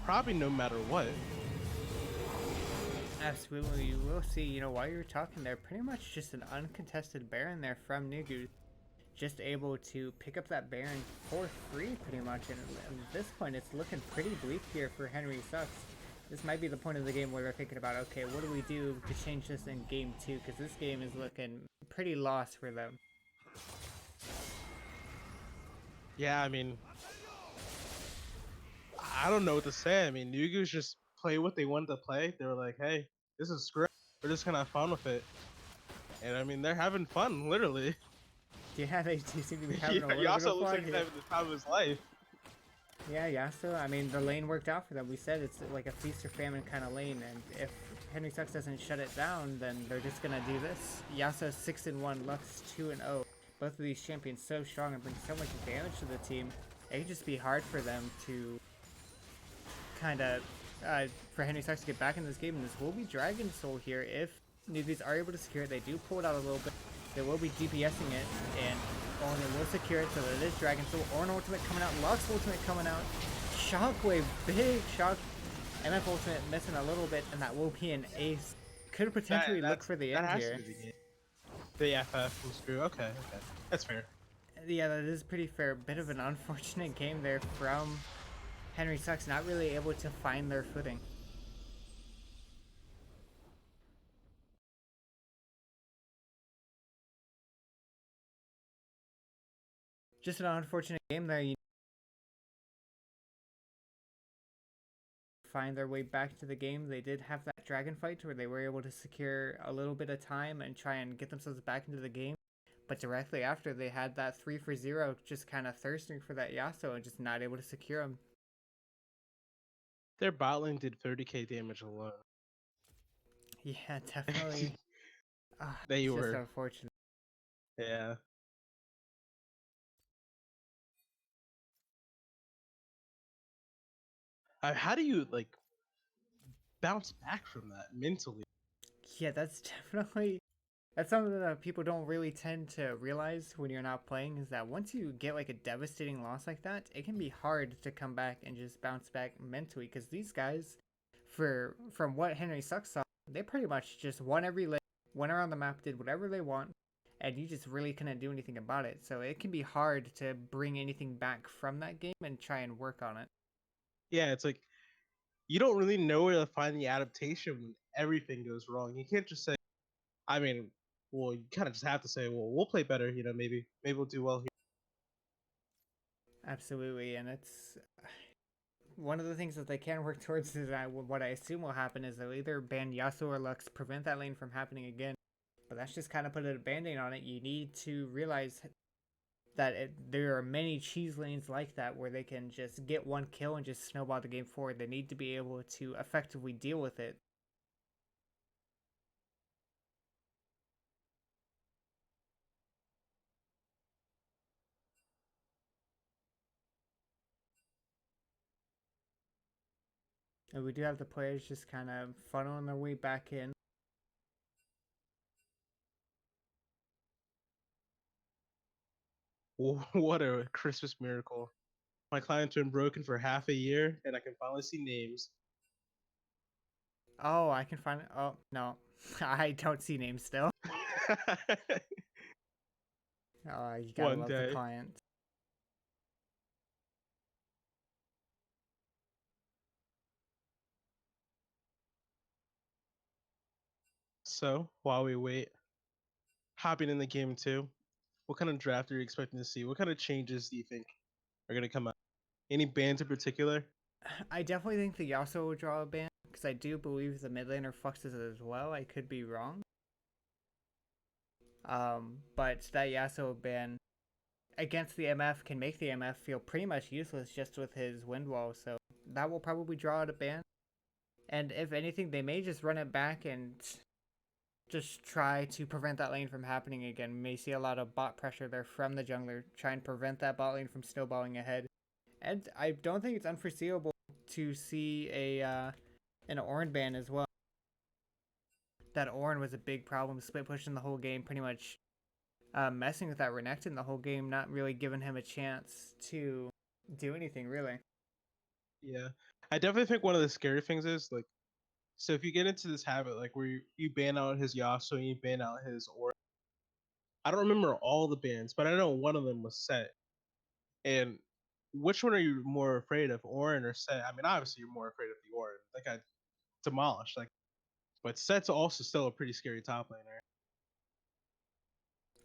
Probably no matter what. Absolutely, you will see, you know, while you're talking there, pretty much just an uncontested Baron there from Nugus. Just able to pick up that Baron for free, pretty much, and at this point it's looking pretty bleak here for Henry Sucks. This might be the point of the game where they're thinking about, okay, what do we do to change this in game 2, because this game is looking pretty lost for them. Yeah, I mean, I don't know what to say. I mean, Nugus just play what they wanted to play. They were like, hey, this is script. We're just gonna have fun with it. And I mean, they're having fun, literally. Yeah, they do seem to be having a little He bit also of looks fun like he's here. having the time of his life. Yeah, Yasuo, I mean, the lane worked out for them. We said it's like a feast or famine kind of lane, and if Henry Sucks doesn't shut it down, then they're just gonna do this. Yasuo 6-1, Lux 2-0. Both of these champions so strong and bring so much damage to the team. It could just be hard for them to kind of, for Henry Sucks to get back in this game, and this will be Dragon Soul here. If Nugus are able to secure it, they do pull it out a little bit. They will be DPSing it, and Ornn will secure it, so that it is Dragon Soul. Ornn ultimate coming out, Lux ultimate coming out, Shockwave, big shock, MF ultimate missing a little bit, and that will be an ace. Could potentially look for the end here. The FF was screw. Okay, that's fair. Yeah, that is pretty fair. Bit of an unfortunate game there from Henry Sucks, not really able to find their footing. just an unfortunate game there. You find their way back to the game. They did have that dragon fight where they were able to secure a little bit of time and try and get themselves back into the game. But directly after, they had that 3-for-0, just kind of thirsting for that Yasuo and just not able to secure him. Their bot lane did 30k damage alone. Yeah, definitely. They It's were. just unfortunate. Yeah. How do you like bounce back from that mentally? Yeah, that's definitely that's something that people don't really tend to realize when you're not playing, is that once you get like a devastating loss like that, it can be hard to come back and just bounce back mentally, because these guys, from what Henry Sucks saw, they pretty much just won every lane, went around the map, did whatever they want, and you just really couldn't do anything about it. So it can be hard to bring anything back from that game and try and work on it. Yeah, it's like you don't really know where to find the adaptation when everything goes wrong. You can't just say, I mean, well, you kind of just have to say, well, we'll play better. You know, maybe we'll do well here. Absolutely, and it's one of the things that they can work towards is what I assume will happen is they'll either ban Yasuo or Lux, prevent that lane from happening again. But that's just kind of put a band-aid on it. You need to realize that there are many cheese lanes like that where they can just get one kill and just snowball the game forward. They need to be able to effectively deal with it. And we do have the players just kind of funneling their way back in. What a Christmas miracle! My client's been broken for half a year, and I can finally see names. Oh, I can find it. Oh, no. I don't see names still. Oh, you gotta One love the day. client. So while we wait, hopping in the game too. What kind of draft are you expecting to see? What kind of changes do you think are going to come out? Any bands in particular? I definitely think the Yasuo will draw a ban, because I do believe the mid laner fluxes it as well. I could be wrong. But that Yasuo ban against the MF can make the MF feel pretty much useless just with his wind wall, so that will probably draw out a ban. And if anything, they may just run it back and just try to prevent that lane from happening again. We may see a lot of bot pressure there from the jungler, try and prevent that bot lane from snowballing ahead. And I don't think it's unforeseeable to see an Ornn ban as well. That Ornn was a big problem, split pushing the whole game, pretty much messing with that Renekton the whole game, not really giving him a chance to do anything really. Yeah. I definitely think one of the scary things is like, so if you get into this habit, like where you ban out his Yasuo and you ban out his Aura, I don't remember all the bans, but I know one of them was Set. And which one are you more afraid of, Orin or Set? I mean, obviously you're more afraid of the Orin. That got demolished. Like, but Set's also still a pretty scary top laner.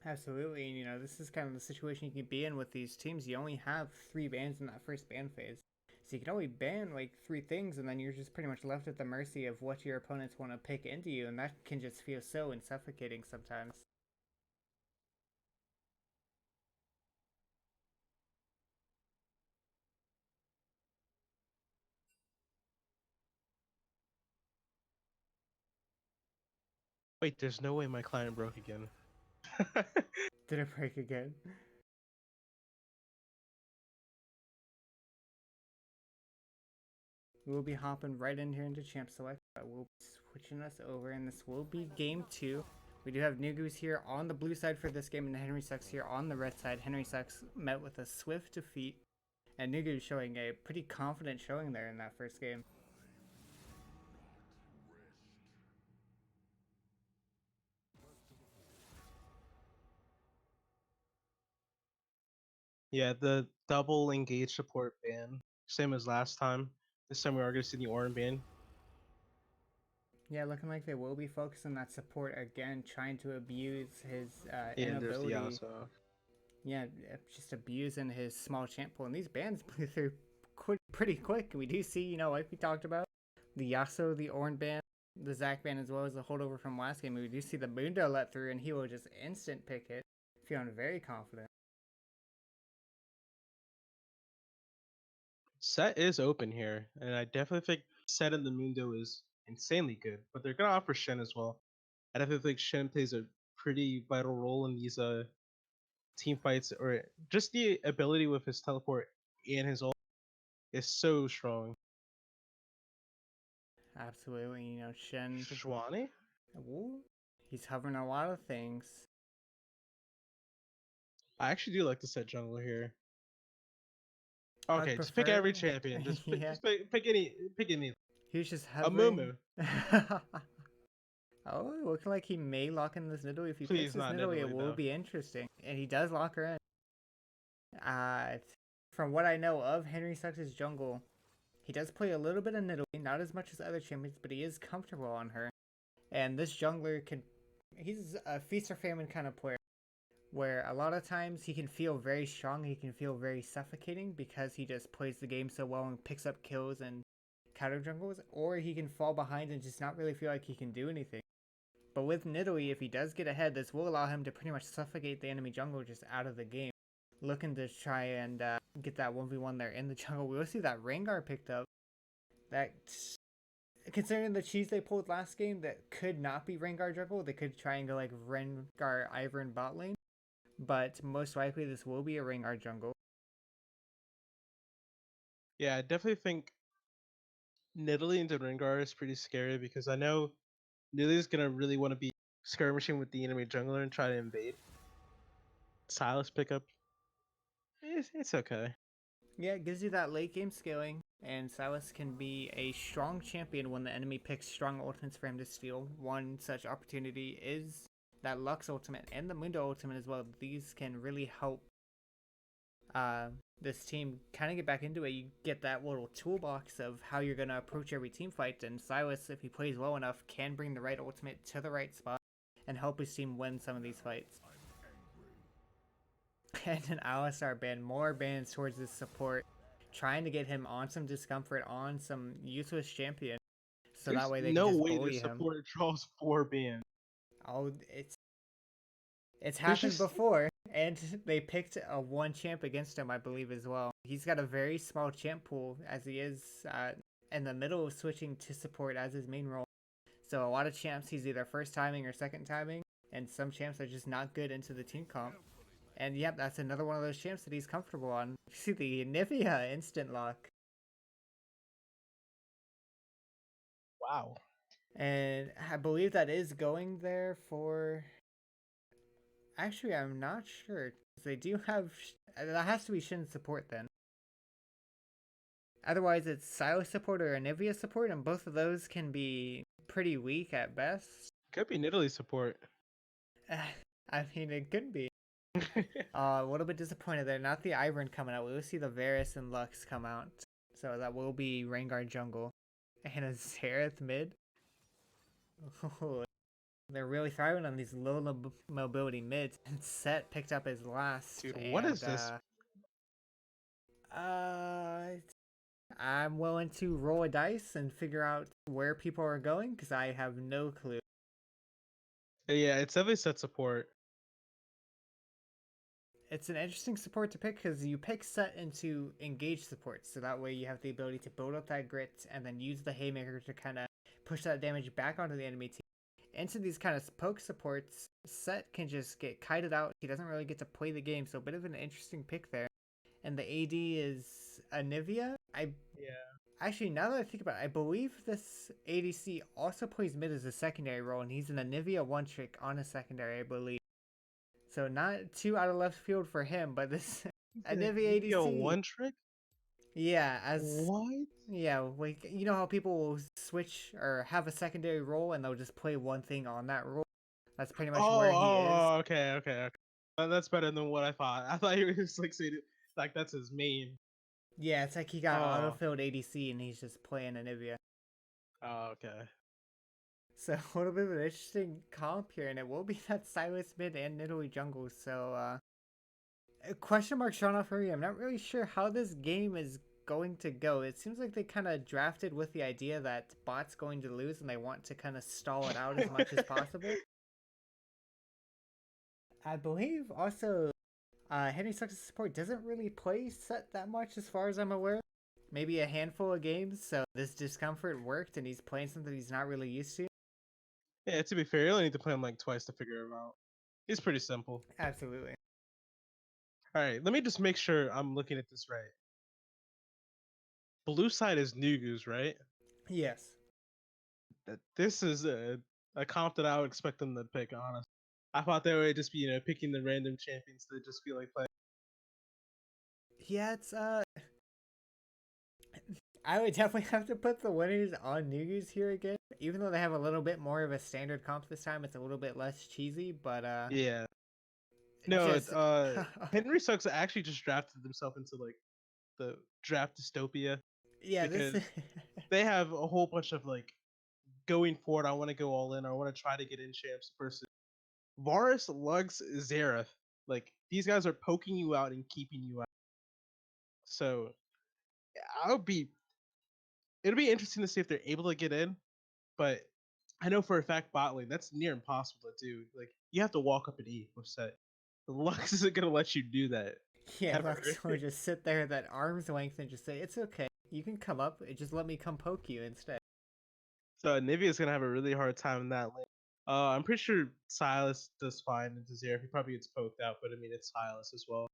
Absolutely, and this is kind of the situation you can be in with these teams. You only have 3 bans in that first ban phase. So you can only ban like 3 things, and then you're just pretty much left at the mercy of what your opponents want to pick into you, and that can just feel so suffocating sometimes. Wait, there's no way my client broke again. Did it break again? We'll be hopping right in here into Champ Select. We'll be switching us over, and this will be game 2. We do have Nugus here on the blue side for this game, and Henry Sucks here on the red side. Henry Sucks met with a swift defeat, and Nugus showing a pretty confident showing there in that first game. Yeah, the double engage support ban, same as last time. This time we are going to see the Orin ban. Yeah, looking like they will be focusing that support again, trying to abuse his And there's the inability. Yasuo. Yeah, just abusing his small champ pool. And these bans blew through pretty quick. We do see, like we talked about, the Yasuo, the Ornn ban, the Zac ban, as well as the holdover from last game. We do see the Mundo let through, and he will just instant pick it, feeling very confident. Set is open here, and I definitely think Set in the Mundo is insanely good. But they're gonna offer Shen as well. I definitely think Shen plays a pretty vital role in these team fights, or just the ability with his teleport and his ult is so strong. Absolutely, Shen. Shwani? Ooh, he's hovering a lot of things. I actually do like the Set jungler here. I'd Okay, just pick every prefer. champion. Just pick, Yeah, just pick any. he was just A hovering. Mumu. Oh, looking like he may lock in this Nidalee. If he picks Please this not Nidalee, it Nidalee will though. be interesting. And he does lock her in. From what I know of Henry Sucks' jungle, he does play a little bit of Nidalee, not as much as other champions, but he is comfortable on her. And this jungler he's a feast or famine kind of player, where a lot of times he can feel very strong, he can feel very suffocating because he just plays the game so well and picks up kills and counter jungles, or he can fall behind and just not really feel like he can do anything. But with Nidalee, if he does get ahead, this will allow him to pretty much suffocate the enemy jungle just out of the game. Looking to try and get that 1v1 there in the jungle. We will see that Rengar picked up. That, considering the cheese they pulled last game, that could not be Rengar jungle. They could try and go like Rengar Ivern bot lane. But most likely this will be a Rengar jungle. Yeah, I definitely think Nidalee into Rengar is pretty scary because I know Nidalee's gonna really want to be skirmishing with the enemy jungler and try to invade. Silas pickup. It's okay. Yeah, it gives you that late game scaling, and Silas can be a strong champion when the enemy picks strong ultimates for him to steal. One such opportunity is that Lux ultimate and the Mundo ultimate as well. These can really help this team kind of get back into it. You get that little toolbox of how you're going to approach every team fight, and Silas, if he plays well enough, can bring the right ultimate to the right spot and help his team win some of these fights. And an Alistar ban, more bans towards this support, trying to get him on some discomfort, on some useless champion, so There's that way they can no just way bully this him. support draws 4 bans. Oh, it's There's happened just before, and they picked a one champ against him, I believe, as well. He's got a very small champ pool, as he is in the middle of switching to support as his main role. So a lot of champs he's either first timing or second timing, and some champs are just not good into the team comp. And yep, that's another one of those champs that he's comfortable on. You see the Nivea instant lock. wow. And I believe that is going there for... Actually, I'm not sure. They do have... That has to be Shin support then. Otherwise, it's Silas support or Nivea support, and both of those can be pretty weak at best. Could be Nidalee support. I mean, it could be. A little bit disappointed there. Not the Ivern coming out. We will see the Varus and Lux come out. So that will be Rengar jungle. And a Xerath mid. Oh, they're really thriving on these low mobility mids. And Set picked up his last. Dude, and, what is this? I'm willing to roll a dice and figure out where people are going because I have no clue. Yeah, it's definitely Set support. It's an interesting support to pick because you pick Set into engage support, so that way you have the ability to build up that grit and then use the Haymaker to kind of push that damage back onto the enemy team. Into these kind of poke supports, Set can just get kited out. He doesn't really get to play the game, so a bit of an interesting pick there. And the AD is Anivia. Yeah. Actually, now that I think about it, I believe this ADC also plays mid as a secondary role, and he's an Anivia one trick on a secondary, I believe. So not too out of left field for him, but this Anivia Yo, ADC. one trick? Yeah, What? yeah, like you know how people will switch or have a secondary role and they'll just play one thing on that role. That's pretty much where he is. Okay. That's better than what I thought. I thought he was like saying like that's his main. Yeah, it's like he got Oh, auto-filled ADC and he's just playing Anivia. okay. So a little bit of an interesting comp here, and it will be that Silas mid and Nidalee jungle. So A question mark Sean off for me. I'm not really sure how this game is going to go. It seems like they kind of drafted with the idea that bot's going to lose and they want to kind of stall it out as much as possible. I believe also Henry Sucks' support doesn't really play set that much as far as I'm aware. Maybe a handful of games, so this discomfort worked and he's playing something he's not really used to. Yeah, to be fair, you only need to play him like twice to figure him out. He's pretty simple. Absolutely. All right, let me just make sure I'm looking at this right. Blue side is Nugus, right? Yes. This is a comp that I would expect them to pick, honestly. I thought they would just be, picking the random champions to just be like playing. Yeah, it's I would definitely have to put the winners on Nugus here again. Even though they have a little bit more of a standard comp this time, it's a little bit less cheesy, but Yeah. No, just Henry Sucks actually just drafted himself into like the draft dystopia yeah, this because they have a whole bunch of like going forward. I want to go all in. I want to try to get in champs versus Varus, Lux, Xerath. Like these guys are poking you out and keeping you out. So I'll be. It'll be interesting to see if they're able to get in, but I know for a fact bot lane that's near impossible to do. Like you have to walk up and eat with set. Lux isn't gonna let you do that. yeah, Ever. Lux will just sit there at that arm's length and just say, "It's okay, you can come up. Just let me come poke you instead." So Nivea's gonna have a really hard time in that lane. I'm pretty sure Silas does fine into Xerath. He probably gets poked out, but I mean it's Silas as well.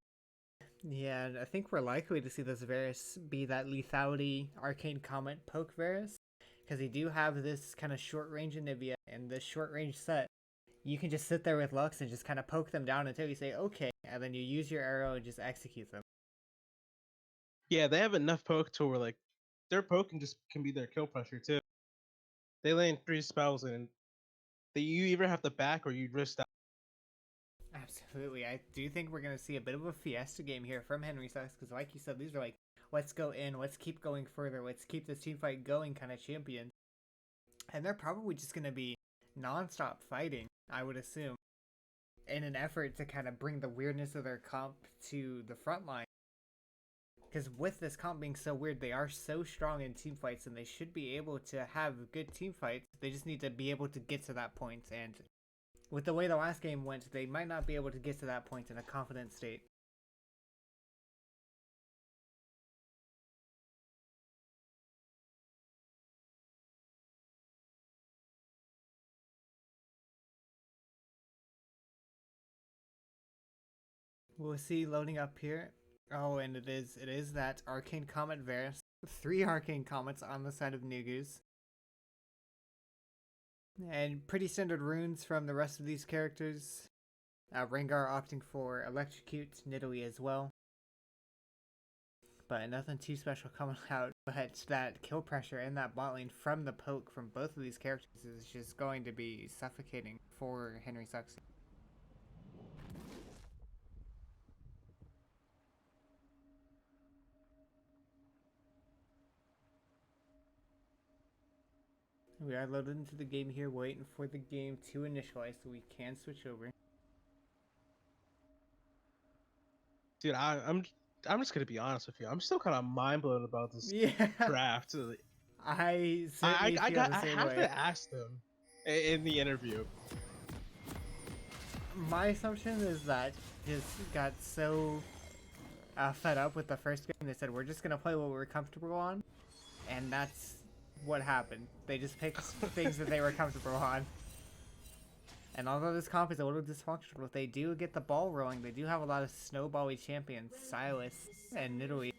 Yeah, and I think we're likely to see this Varus be that lethality arcane comment poke Varus, because he do have this kind of short range Anivia and this short range set. You can just sit there with Lux and just kind of poke them down until you say okay, and then you use your arrow and just execute them. Yeah, they have enough poke to where like their poke can be their kill pressure too. They lane 3 spells and you either have to back or you risk that. Absolutely, I do think we're gonna see a bit of a fiesta game here from Henry Sucks, because like you said, these are like let's go in, let's keep going further, let's keep this team fight going kind of champions, and they're probably just gonna be non-stop fighting, I would assume, in an effort to kind of bring the weirdness of their comp to the front line. Because with this comp being so weird, they are so strong in team fights and they should be able to have good team fights. They just need to be able to get to that point. And with the way the last game went, they might not be able to get to that point in a confident state. We'll see loading up here. Oh, and it is that Arcane Comet Varus. 3 Arcane Comets on the side of Nugus. And pretty standard runes from the rest of these characters. Rengar opting for Electrocute, Nidalee as well. But nothing too special coming out. But that kill pressure and that bot lane from the poke from both of these characters is just going to be suffocating for Henry Sucks. We are loaded into the game here, waiting for the game to initialize so we can switch over. Dude, I'm just gonna be honest with you. I'm still kind of mind blown about this Yeah, draft. I certainly feel the I same have way. to ask them in the interview. My assumption is that just got so fed up with the first game. They said we're just gonna play what we're comfortable on, and that's what happened. They just picked things that they were comfortable on. And although this comp is a little dysfunctional, they do get the ball rolling. They do have a lot of snowbally champions, Silas and Nidalee.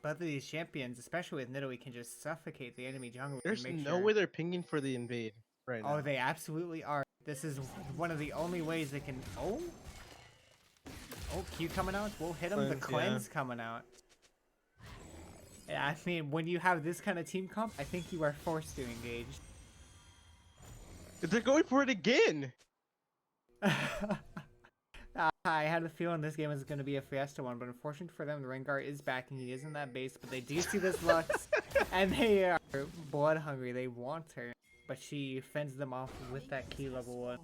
Both of these champions, especially with Nidalee, can just suffocate the enemy jungle. There's and make no sure... way they're pinging for the invade right now. Oh, they absolutely are. This is one of the only ways they can... Oh, Q coming out. We'll hit him. The cleanse coming out. Yeah, I mean, when you have this kind of team comp, I think you are forced to engage. They're going for it again. I had a feeling this game was going to be a fiesta one, but unfortunately for them, the Rengar is back and he is in that base, but they do see this Lux, and they are blood hungry. They want her, but she fends them off with that key level 1.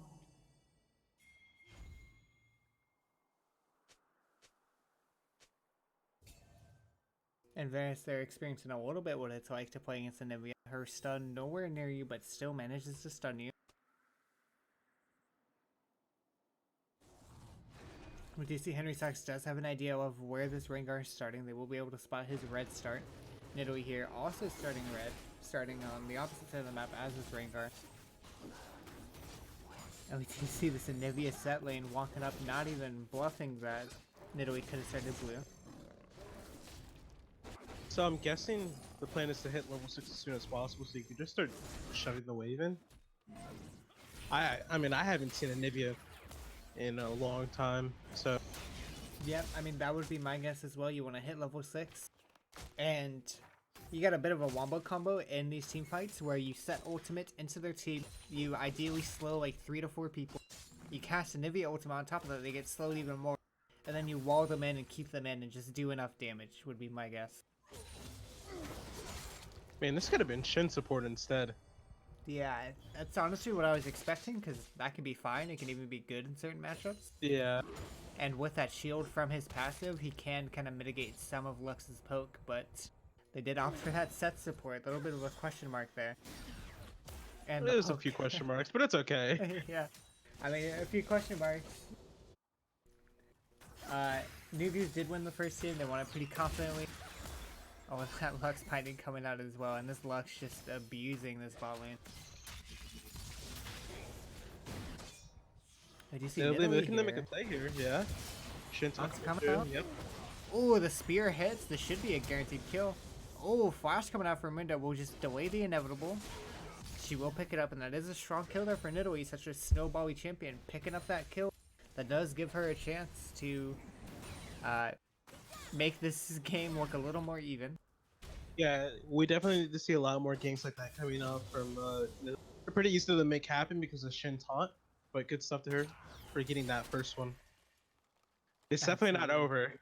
And Varus, they're experiencing a little bit what it's like to play against Anivia. Her stun nowhere near you, but still manages to stun you. We do see Henry Sachs does have an idea of where this Rengar is starting. They will be able to spot his red start. Nidoey here also starting red, starting on the opposite side of the map as this Rengar. And we do see this Anivia set lane walking up, not even bluffing that Nidoey could have started blue. So I'm guessing the plan is to hit level 6 as soon as possible so you can just start shoving the wave in. I mean, I haven't seen a Nivea in a long time, so... Yep, I mean, that would be my guess as well. You want to hit level 6, and you got a bit of a wombo combo in these team fights where you set ultimate into their team, you ideally slow like 3 to 4 people, you cast a Nivea ultimate on top of that, they get slowed even more, and then you wall them in and keep them in and just do enough damage, would be my guess. Man, this could have been Shin support instead. Yeah, that's honestly what I was expecting, because that can be fine, it can even be good in certain matchups. Yeah. And with that shield from his passive, he can kind of mitigate some of Lux's poke, but they did opt for that set support. A little bit of a question mark there. And There's a few question marks, but it's okay. Yeah, I mean, a few question marks. Nugus did win the first game. They won it pretty confidently. Oh, and that Lux Binding coming out as well, and this Lux just abusing this bot lane. Did you see They're Nidoey looking to make a here? play here, yeah. Shin's Lux coming coming through, out? yep. Oh, the spear hits. This should be a guaranteed kill. Oh, flash coming out from Minda will just delay the inevitable. She will pick it up, and that is a strong kill there for Nidoey, such a snowbally champion. Picking up that kill, that does give her a chance to make this game look a little more even. Yeah, we definitely need to see a lot more games like that coming up from they're pretty easy to make happen because of Shin taunt, but good stuff to her for getting that first one. It's definitely not Absolutely. over.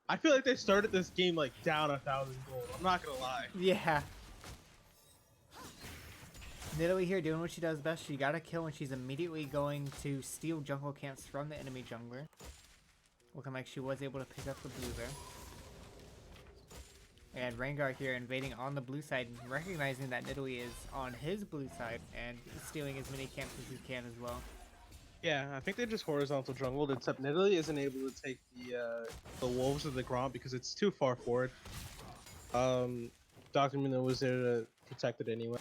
I feel like they started this game like down 1,000 gold. I'm not gonna lie. Yeah. Nidoey here doing what she does best. She got a kill, and she's immediately going to steal jungle camps from the enemy jungler. Looking like she was able to pick up the blue there. And Rengar here invading on the blue side, recognizing that Nidoey is on his blue side, and stealing as many camps as he can as well. Yeah, I think they just horizontal jungled, except Nidalee isn't able to take the wolves of the Gromp because it's too far forward. Dr. Mino was there to protect it anyway.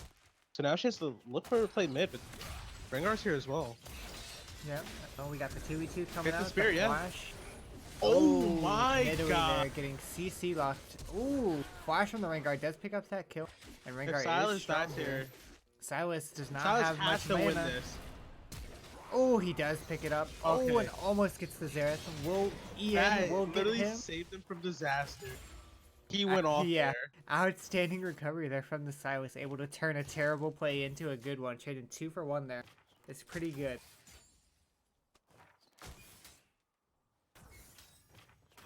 So now she has to look for her to play mid, but Rengar's here as well. Yeah. Oh, we got the 2v2 coming Get the out. spear, yeah. Flash. Oh my Nidoey god! there getting CC locked. Ooh, flash from the Rengar does pick up that kill, and Rengar If is Silas strong dies here, Silas does not Silas have has much to win mana. this. Oh, he does pick it up. Oh, Okay. and almost gets the Xerath. Ian That will get literally him. saved them from disaster. He went off Yeah. there. Outstanding recovery there from the Silas, able to turn a terrible play into a good one. Trading 2 for 1 there. It's pretty good.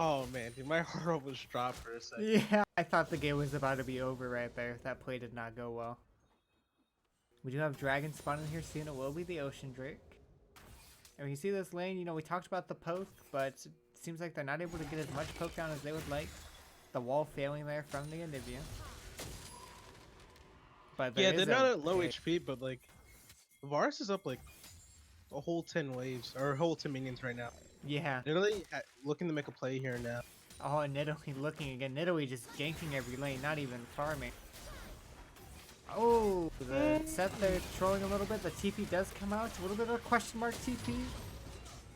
Oh man, dude, my heart almost dropped for a second. Yeah, I thought the game was about to be over right there. That play did not go well. We do have Dragon spawning here soon. It will be the Ocean Drake. And when you see this lane, you know, we talked about the poke, but it seems like they're not able to get as much poke down as they would like. The wall failing there from the Anivia. But Yeah, there they're is not at low HP, but like, Varus is up like a whole 10 waves, or a whole 10 minions right now. Yeah. Literally looking to make a play here now. Oh, and Nidoey looking again. Nidoey just ganking every lane, not even farming. Oh, the set there trolling a little bit. The TP does come out. A little bit of a question mark TP.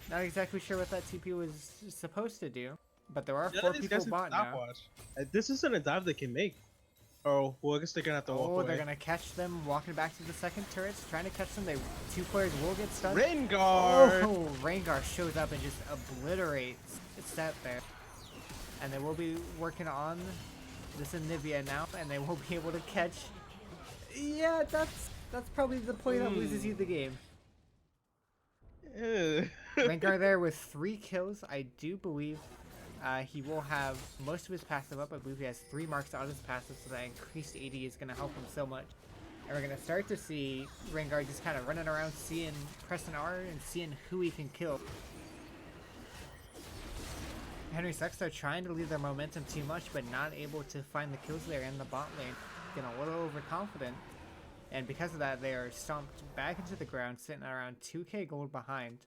Not exactly sure what that TP was supposed to do. But there are None 4 of these people guys in bot now. stopwatch. This isn't a dive they can make. Oh, well, I guess they're gonna have to walk Oh, away. they're going to catch them walking back to the second turrets. Trying to catch them. 2 players will get stunned. Rengar! Oh, Rengar shows up and just obliterates the set there. And they will be working on this Anivia now, and they will be able to catch. Yeah, that's probably the play that loses you the game. Rengar there with 3 kills. I do believe he will have most of his passive up. I believe he has 3 marks on his passive, so that increased AD is going to help him so much. And we're going to start to see Rengar just kind of running around, pressing R and seeing who he can kill. Henry Sucks are trying to leave their momentum too much, but not able to find the kills there in the bot lane. Getting a little overconfident. And because of that, they are stomped back into the ground, sitting around 2k gold behind.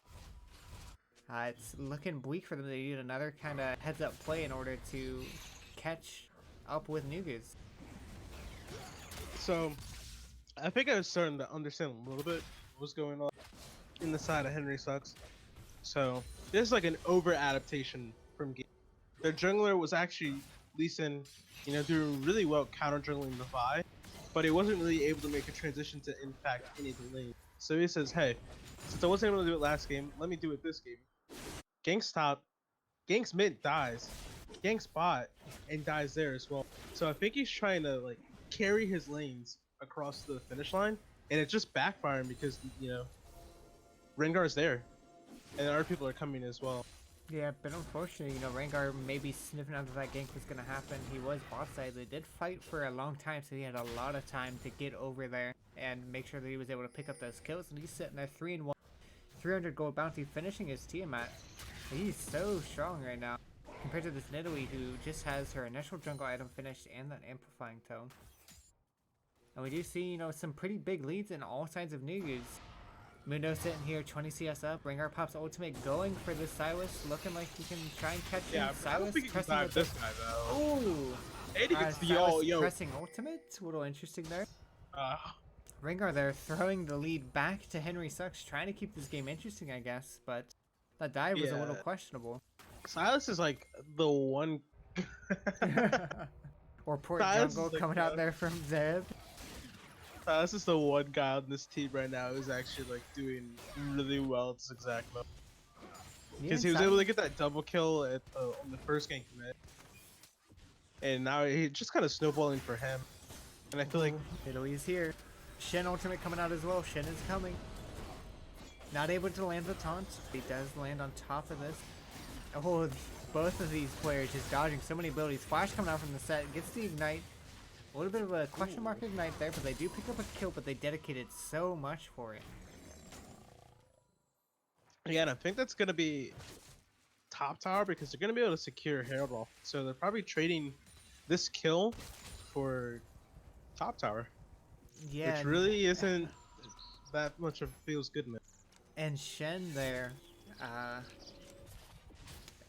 It's looking bleak for them. They need another kind of heads-up play in order to catch up with Nugus. So, I think I was starting to understand a little bit what was going on in the side of Henry Sucks. So, there's like an over-adaptation from game. Their jungler was actually Lee Sin, you know, doing really well counter-jungling the Vi, but he wasn't really able to make a transition to impact any of the lane. So he says, hey, since I wasn't able to do it last game, let me do it this game. Ganks top, ganks mid dies, ganks bot, and dies there as well. So I think he's trying to like carry his lanes across the finish line, and it's just backfiring because, you know, Rengar's there, and other people are coming as well. Yeah, but unfortunately, you know, Rengar maybe sniffing out that that gank was going to happen. He was bot side. They did fight for a long time, so he had a lot of time to get over there and make sure that he was able to pick up those kills. And he's sitting there 3-1, 300 gold bounty, finishing his Tiamat. He's so strong right now compared to this Nidalee who just has her initial jungle item finished and that amplifying tome. And we do see, you know, some pretty big leads in all sides of Nugus. Mundo sitting here 20 CS up. Rengar pops ultimate going for this Silas, looking like he can try and catch him. Yeah, I don't Silas think he can pressing dive this guy though. Ooh! And he gets the Silas yo. pressing ultimate. A little interesting there. Uh, Rengar there throwing the lead back to Henry Sucks, trying to keep this game interesting, I guess, but that dive was a little Yeah. questionable. Silas is like the one. Or Port Silas Jungle is like coming out there from Zeb. Silas is the one guy on this team right now who's actually like doing really well at this exact moment. Because he was able to get that double kill at on the first gank commit, and now he just kind of snowballing for him. And I feel like Italy's here. Shen ultimate coming out as well. Shen is coming. Not able to land the taunt. He does land on top of this. Oh, both of these players just dodging so many abilities. Flash coming out from the set. Gets the ignite. A little bit of a question mark ignite there, but they do pick up a kill, but they dedicated so much for it. yeah, and I think that's gonna be top tower because they're gonna be able to secure Herald off. So they're probably trading this kill for top tower, Yeah. which really isn't that much of feels good, man. And Shen there,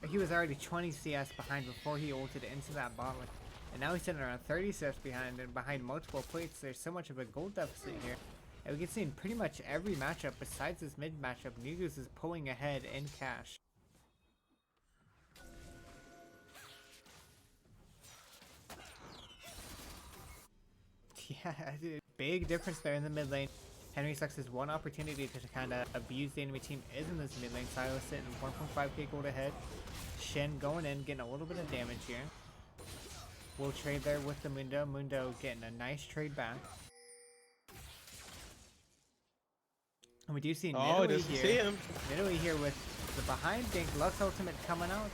he was already 20 CS behind before he ulted into that bot lane. And now he's sitting around 30 CS behind and behind multiple plates. There's so much of a gold deficit here. And we can see in pretty much every matchup besides this mid matchup, Nugus is pulling ahead in cash. Yeah, big difference there in the mid lane. Henry Sucks' one opportunity to kind of abuse the enemy team is in this mid lane. Silas sitting 1.5k gold ahead. Shen going in, getting a little bit of damage here. We'll trade there with the Mundo. Mundo getting a nice trade back. And we do see Nidalee here. Nidalee here with the behind gank. Lux ultimate coming out.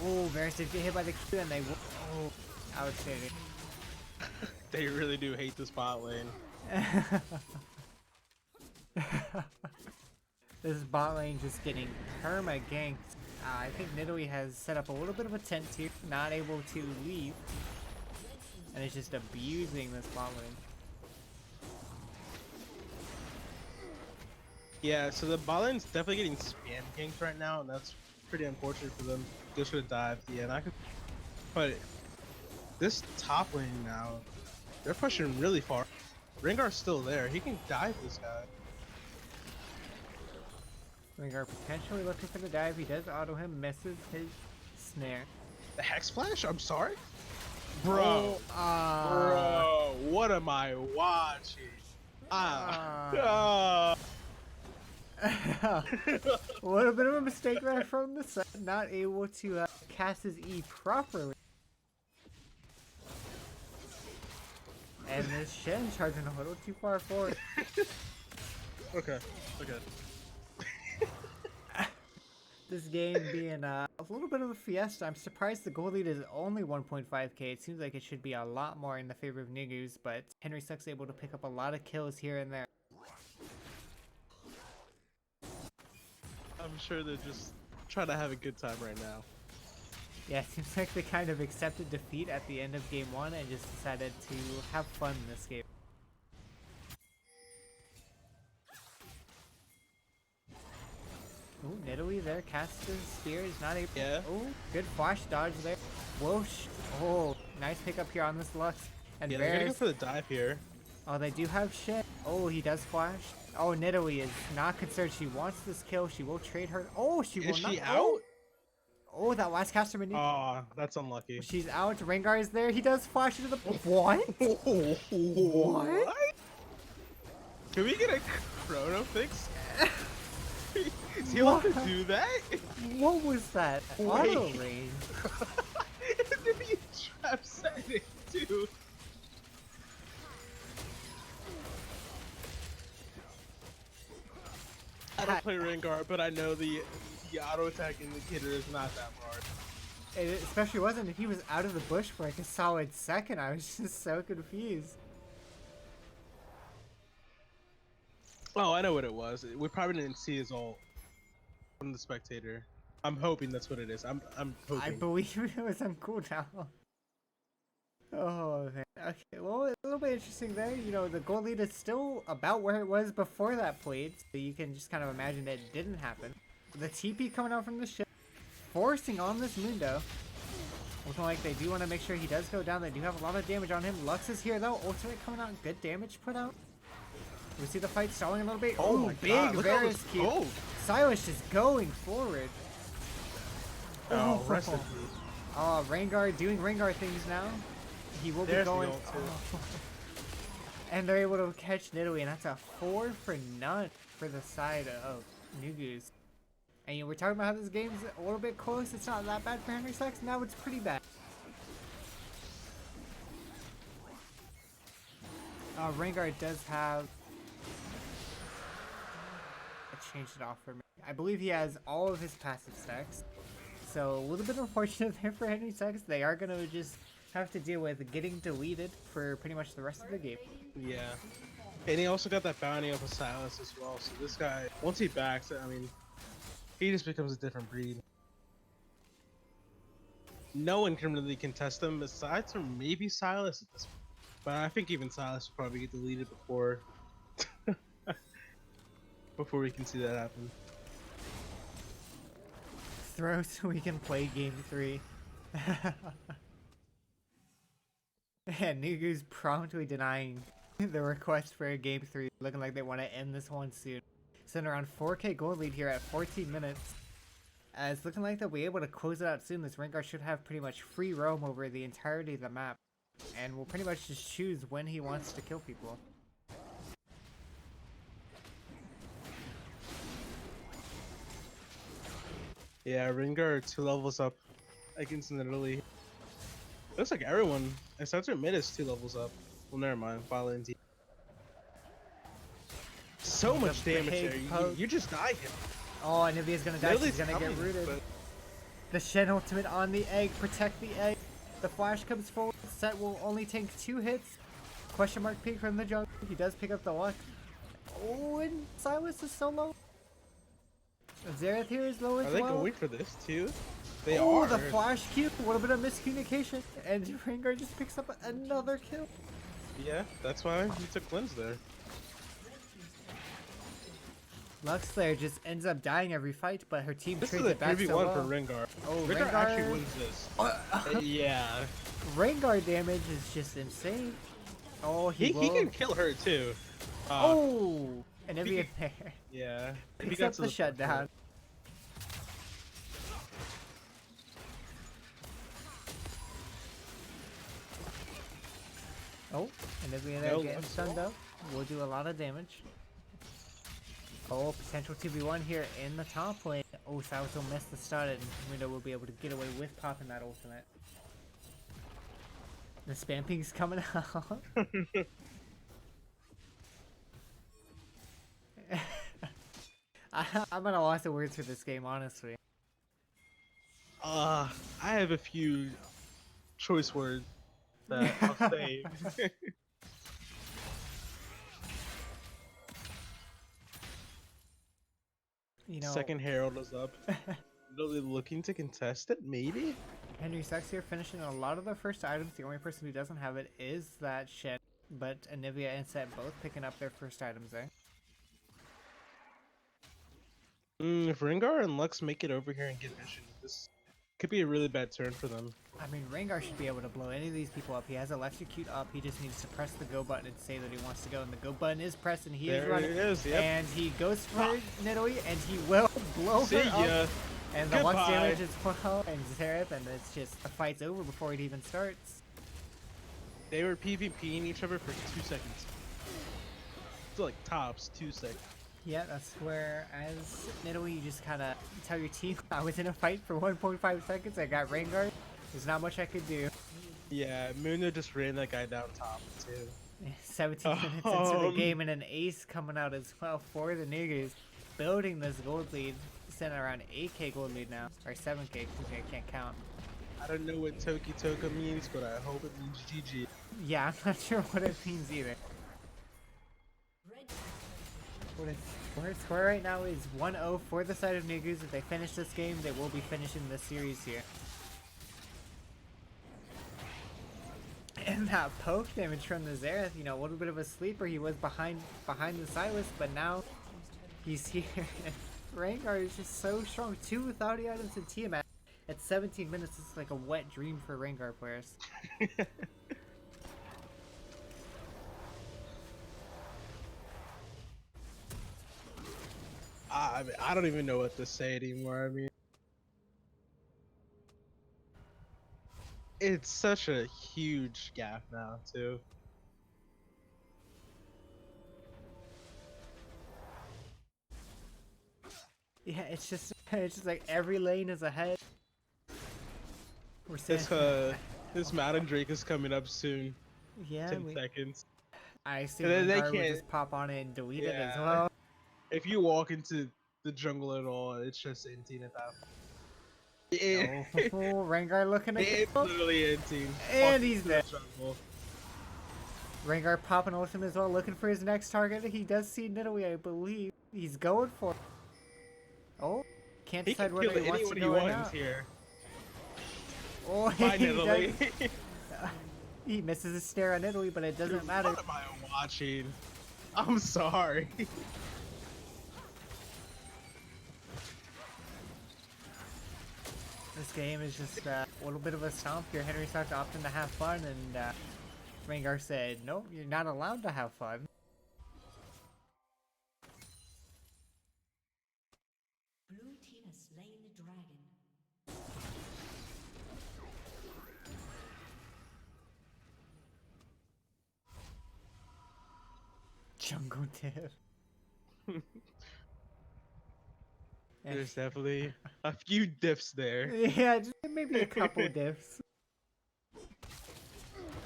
Oh, Varus did get hit by the Q and they... Oh, outstanding. They really do hate this bot lane. This bot lane just getting perma ganked. I think Nidalee has set up a little bit of a tent here, not able to leave, and it's just abusing this bot lane. Yeah, so the bot lane's definitely getting spam ganked right now, and that's pretty unfortunate for them. Just should have dived. Yeah, and I could. But this top lane now, they're pushing really far. Rengar's still there. He can dive this guy. Rengar potentially looking for the dive. He does auto him, misses his snare. The Hex Splash? I'm sorry? Bro. Bro. What am I watching? What a bit of a mistake there from the set. Not able to cast his E properly. And this Shen charging a little too far forward. Okay. This game being a little bit of a fiesta. I'm surprised the goal lead is only 1.5k. It seems like it should be a lot more in the favor of Nugus, but Henry Sucks able to pick up a lot of kills here and there. I'm sure they're just trying to have a good time right now. Yeah, it seems like they kind of accepted defeat at the end of game 1 and just decided to have fun in this game. Ooh, Nidalee there, casts his spear, is not able. Yeah. Oh, good flash dodge there. Whoosh. Oh, nice pickup here on this Lux. And Yeah, they're gonna go Varus. for the dive here. Oh, they do have shit. Oh, he does flash. Oh, Nidalee is not concerned. She wants this kill. She will trade her. Oh, she will Is not. she out? Oh, that last caster mini. Oh, that's unlucky. She's out. Rengar is there. He does flash into the. What? What? Can we get a chrono fix? Is he allowed to do that? What was that? Wait. Auto range. Did he trap setting too? I don't play Rengar, but I know the auto attack indicator is not that large. It especially wasn't if he was out of the bush for like a solid second. I was just so confused. Oh, I know what it was. We probably didn't see his ult from the spectator. I'm hoping that's what it is. I'm hoping. I believe it was on cooldown. Oh man. Okay, well, a little bit interesting there. You know, the gold lead is still about where it was before that played, so you can just kind of imagine that it didn't happen. The TP coming out from the ship, forcing on this Mundo. Looking like they do want to make sure he does go down. They do have a lot of damage on him. Lux is here though. Ultimate coming out, good damage put out. We see the fight stalling a little bit. Oh Ooh, my big God, look at all Varus this cube. gold. Silas just going forward. Oh, rest in peace. Oh, Rengar doing Rengar things now. He will There's be the going. ult, too. Oh. And they're able to catch Nidalee, and that's a 4 for none for the side of Nugus. And you know, we're talking about how this game's a little bit close. It's not that bad for Henry Sachs. Now it's pretty bad. Rengar does have. I changed it off for me. I believe he has all of his passive stacks. So a little bit unfortunate there for Henry Sachs. They are going to just have to deal with getting deleted for pretty much the rest of the game. Yeah. And he also got that bounty off of Silas as well. So this guy, once he backs it, I mean, he just becomes a different breed. No one can really contest him besides from maybe Silas at this point. But I think even Silas will probably get deleted before before we can see that happen. Throw so we can play game 3. And Nugu's promptly denying the request for a game 3, looking like they want to end this one soon. Sitting around 4k gold lead here at 14 minutes. It's looking like they'll be able to close it out soon. This Rengar should have pretty much free roam over the entirety of the map. And will pretty much just choose when he wants to kill people. Yeah, Rengar 2 levels up against Nidalee. Looks like everyone, except for mid, is 2 levels up. Well, never mind. Violin D. So much damage there. You just died him. Oh, Anivia's gonna die. Nidalee's She's gonna get coming, rooted. but- The Shen ultimate on the egg. Protect the egg. The flash comes forward. Set will only take 2 hits. Question mark peek from the jungle. He does pick up the luck. Oh, and Silas is so low. Xerath here is low as Are they well. going for this too? They Oh, are. the flash cube. A little bit of miscommunication. And Rengar just picks up another kill. Yeah, that's why he took cleanse there. Lux there just ends up dying every fight, but her team This is trades a it back 3v1 so well. for Rengar. Oh, Rengar Rengar- actually wins this. Yeah. Rengar damage is just insane. Oh, he He will. can kill her too. Oh, and Anivia there. Yeah. He Picks got up to the point shutdown. Oh, Anivia there No, getting that's stunned up. Will do a lot of damage. Oh, potential 2v1 here in the top lane. Oh, Silas will miss the stun, and Mundo will be able to get away with popping that ultimate. The spam ping's coming out. I'm at a loss of words for this game, honestly. I have a few choice words that I'll save. You know, Second Herald is up. Really looking to contest it, maybe? Henry Sucks here finishing a lot of the first items. The only person who doesn't have it is that Shen. But Anivia and Set both picking up their first items there. If Rengar and Lux make it over here and get vision, this could be a really bad turn for them. I mean, Rengar should be able to blow any of these people up. He has Electrocute up. He just needs to press the go button and say that he wants to go. And the go button is pressed and he is running. There it is, yep. And he goes for Nidalee and he will blow See her ya. up. And the one Goodbye. damage is well, and Xerath, and it's just, the fight's over before it even starts. They were PvPing each other for 2 seconds. It's like tops 2 seconds. Yeah, that's where, as Nidalee, you just kind of tell your team, I was in a fight for 1.5 seconds, I got Rengar, there's not much I could do. Yeah, Muno just ran that guy down top too. 17 minutes into the game, and an ace coming out as well for the Nugus, building this gold lead, sitting around 8k gold lead now, or 7k, excuse me, I can't count. I don't know what Toki Toka means, but I hope it means GG. Yeah, I'm not sure what it means either. What its score right now is 1-0 for the side of Nugus. If they finish this game, they will be finishing the series here. And that poke damage from the Xerath, you know, a little bit of a sleeper. He was behind the Silas, but now he's here. Rengar is just so strong. 2 without the items in Tiamat. At 17 minutes, it's like a wet dream for Rengar players. I mean, I don't even know what to say anymore. I mean, it's such a huge gap now, too. Yeah, it's just like every lane is ahead. We're This Mountain Drake is coming up soon. yeah, 10 seconds. I assume And then they Rengar would can't- just pop on it and delete it as Yeah. well. If you walk into the jungle at all, it's just Inting at that point. Oh, Rengar looking at It's literally Inting. And he's dead. Jungle. Rengar popping ultimate as well, looking for his next target. He does see Nidalee, I believe. He's going for it. Oh, can't He decide can whether kill he wants to anyone he go or wants not. here. Oh, Bye, he, does, Nidalee. he misses a stare on Nidalee, but it doesn't matter. What am I watching? I'm sorry. This game is just a little bit of a stomp here. Henry starts opting to have fun, and Rengar said, "No, you're not allowed to have fun." Blue team has slain the dragon. Jungle tip. There's definitely a few diffs there. Yeah, just maybe a couple diffs.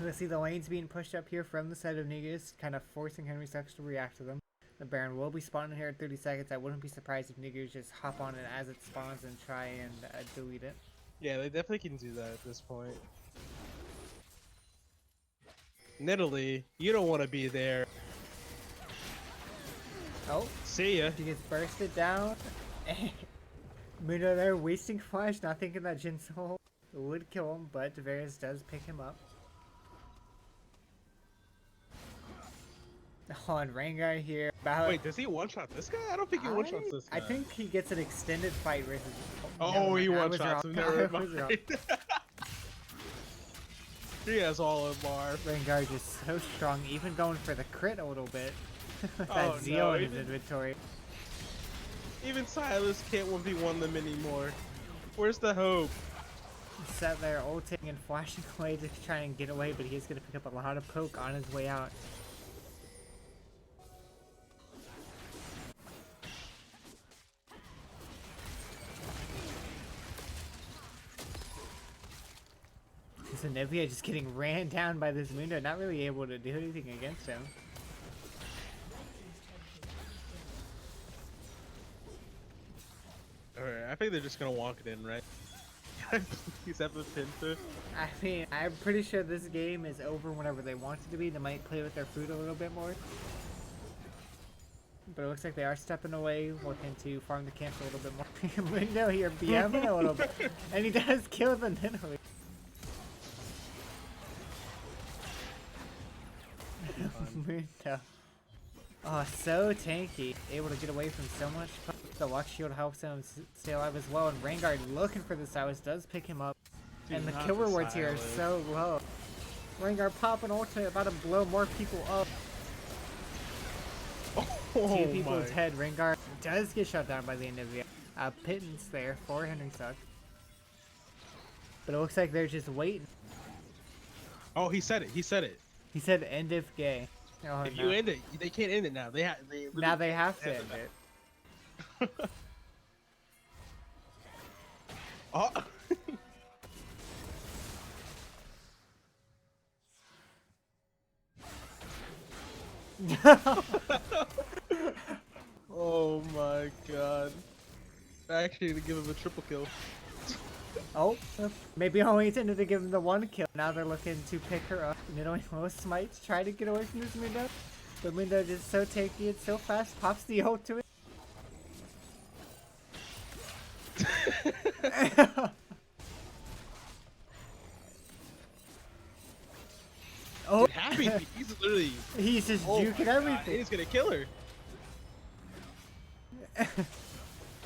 Let's see the lanes being pushed up here from the side of Nugus, kind of forcing Henry Sucks to react to them. The Baron will be spawning here in 30 seconds. I wouldn't be surprised if Nugus just hop on it as it spawns and try and delete it. Yeah, they definitely can do that at this point. Nidalee, you don't want to be there. Oh, See ya. he gets bursted down. Muno there wasting flash, not thinking that Jin Soul would kill him, but Tavares does pick him up. Oh, and Rengar here. About Wait, does he one-shot this guy? I don't think he one-shots this guy. I think he gets an extended fight versus. Oh, he I was one-shots him. wrong. Never I was wrong. mind. He has all in bar. Rengar just so strong, even going for the crit a little bit. That Oh, Zeal no, in he his didn't- inventory. Even Silas can't 1v1 them anymore. Where's the hope? He's sat there ulting and flashing away to try and get away, but he is going to pick up a lot of poke on his way out. So Nevia just getting ran down by this Mundo, not really able to do anything against him. Alright, I think they're just gonna walk it in, right? Please have the pincer. I mean, I'm pretty sure this game is over whenever they want it to be. They might play with their food a little bit more. But it looks like they are stepping away, looking to farm the camp a little bit more. Mundo here BMing a little bit. And he does kill the Nidalee. Mundo. Oh, so tanky. Able to get away from so much. The Luck Shield helps him stay alive as well. And Rangard looking for the Silas does pick him up. Dude, and the not kill the rewards here are Silas. so low. Rangard popping ultimate, about to blow more people up. Oh, Two people my. dead. Rangard does get shut down by the end of the pittance there for Henry Suck. But it looks like they're just waiting. Oh, he said it. He said it. He said end if gay. Oh, If no. you end it, they can't end it now. They Now they have to end it. Oh. Oh my god. Actually, to give him a triple kill. Oh, maybe only intended to give him the one kill. Now they're looking to pick her up. Middle low smites, try to get away from this Mundo. But Mundo just so tanky and so fast, pops the ult to it. Oh, Dude, happy. He's literally. he's just Oh my juking God, everything. he's gonna kill her.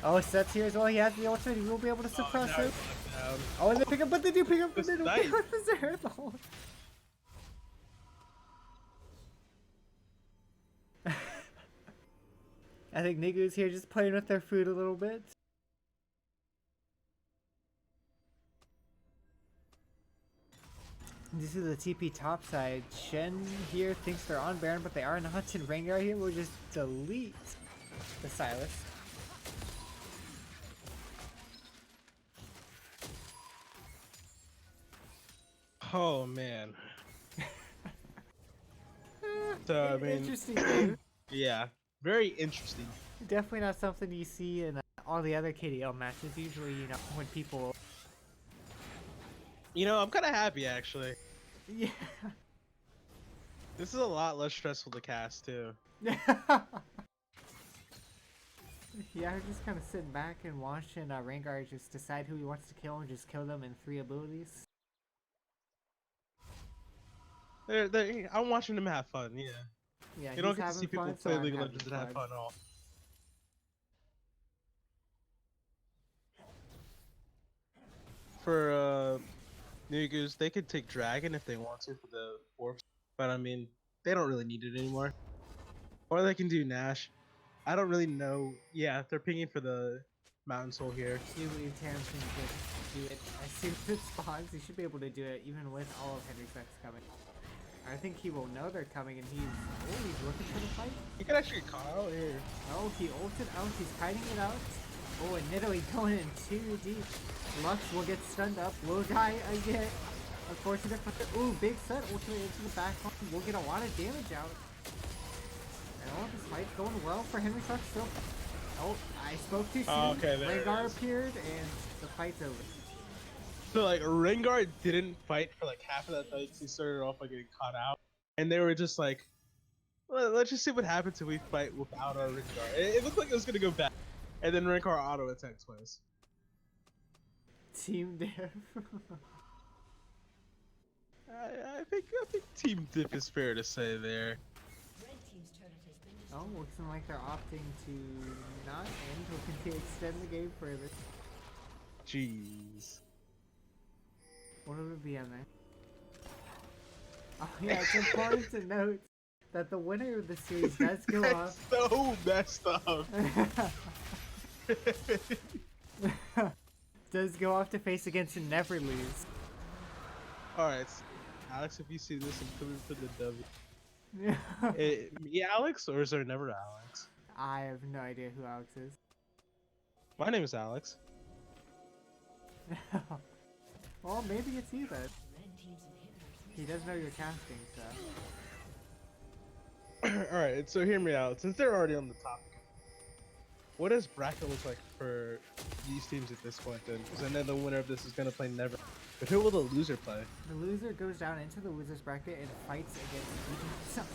Oh, Seth's here as well. He has the ultimate. He will be able to suppress now her. he's locked down. Oh, and they pick up, but they do pick up the This middle. knight. They don't deserve the ult. I think Nugus here just playing with their food a little bit. This is the TP top side. Shen here thinks they're on Baron, but they are not. And Rengar here will just delete the Silas. Oh man. So I mean, Interesting game. yeah, very interesting. Definitely not something you see in all the other KDL matches. Usually, you know, when people... You know, I'm kind of happy actually. Yeah. This is a lot less stressful to cast too. Yeah, we're just kind of sitting back and watching Rengar just decide who he wants to kill and just kill them in 3 abilities. I'm watching them have fun. Yeah. Yeah, You he's don't get to having see people fun, so play I'm League of having Legends and have fun at all. For Nugus, they could take Dragon if they want to for the Orbs, but I mean, they don't really need it anymore. Or they can do Nash. I don't really know. Yeah, they're pinging for the Mountain Soul here. I do believe Tam can just do it as soon as it spawns. He should be able to do it even with all of Henry's decks coming. I think he will know they're coming and he's looking for the fight. You can actually get caught out here. Oh, he ulted out, he's kiting it out. Oh, and Nidalee going in too deep. Lux will get stunned up. Will die again. Unfortunate for the... Ooh, big set ultimate into the back line. We'll get a lot of damage out. And all this fight's going well for Henry Stark still. Oh, I spoke too soon. Oh, okay, there it Rengar is. appeared and the fight's over. So like Rengar didn't fight for like half of that fight. He started off by getting caught out, and they were just like, let's just see what happens if we fight without our Rengar. It looked like it was gonna go bad, and then Rengar auto attacked twice. Team Dev. I think Team Dip is fair to say there. Red team's turret has been Oh, destroyed. looks like they're opting to not end, looking to extend the game further. Jeez. What would it be on there? Oh yeah, it's important to note that the winner of the series does go That's off. so messed up. Does go off to face against and never lose. Alright, Alex, if you see this, I'm coming for the W. Me, Alex, or is there never Alex? I have no idea who Alex is. My name is Alex. Well, maybe it's you then. Red team's inhibitor He does know you're casting, so. Alright, so hear me out. Since they're already on the topic, what does bracket look like for these teams at this point then? Because I know the winner of this is going to play Never. But who will the loser play? The loser goes down into the loser's bracket and fights against himself.